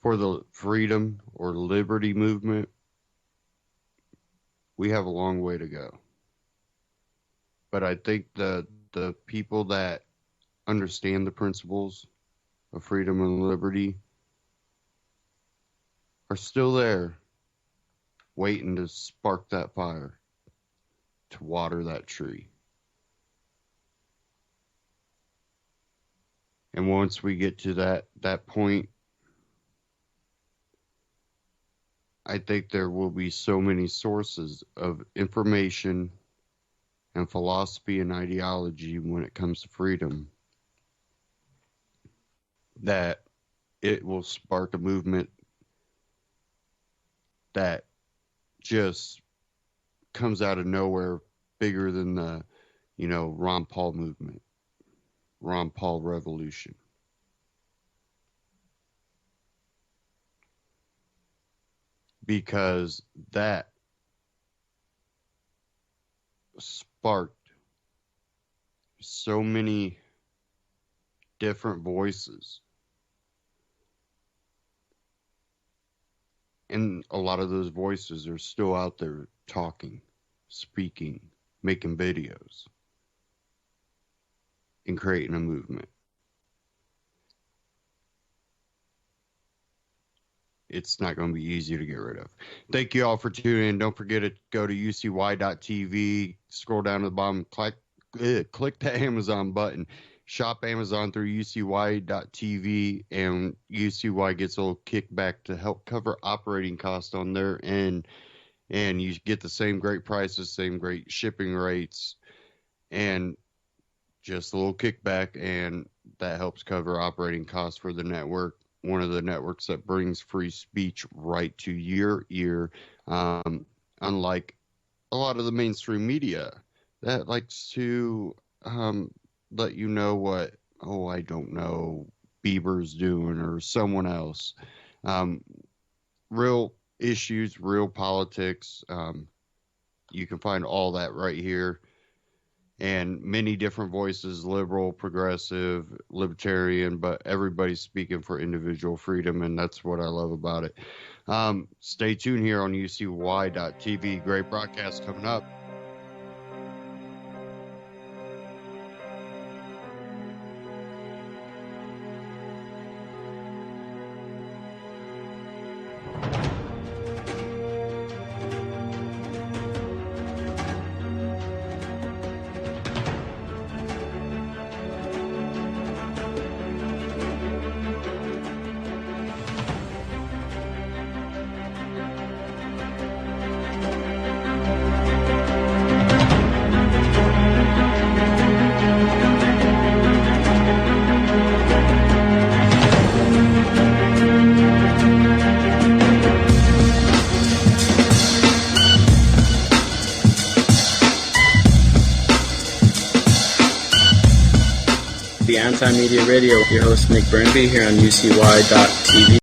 For the freedom or liberty movement, we have a long way to go. But I think the people that understand the principles of freedom and liberty are still there, waiting to spark that fire, to water that tree. And once we get to that point, I think there will be so many sources of information and philosophy and ideology when it comes to freedom that it will spark a movement that just comes out of nowhere, bigger than the, Ron Paul movement, Ron Paul revolution. Because that sparked so many different voices. And a lot of those voices are still out there talking, speaking, making videos, and creating a movement. It's not going to be easy to get rid of. Thank you all for tuning in. Don't forget to go to ucy.tv, scroll down to the bottom, click the Amazon button, shop Amazon through ucy.tv, and UCY gets a little kickback to help cover operating costs on their end, and you get the same great prices, same great shipping rates, and just a little kickback, and that helps cover operating costs for the network. One of the networks that brings free speech right to your ear, unlike a lot of the mainstream media that likes to let you know what, I don't know, Bieber's doing or someone else. Real issues, real politics. You can find all that right here. And many different voices, liberal, progressive, libertarian, but everybody's speaking for individual freedom, and that's what I love about it. Stay tuned here on UCY.tv. Great broadcast coming up. The Anti-Media Radio with your host Nick Burnby here on UCY.tv.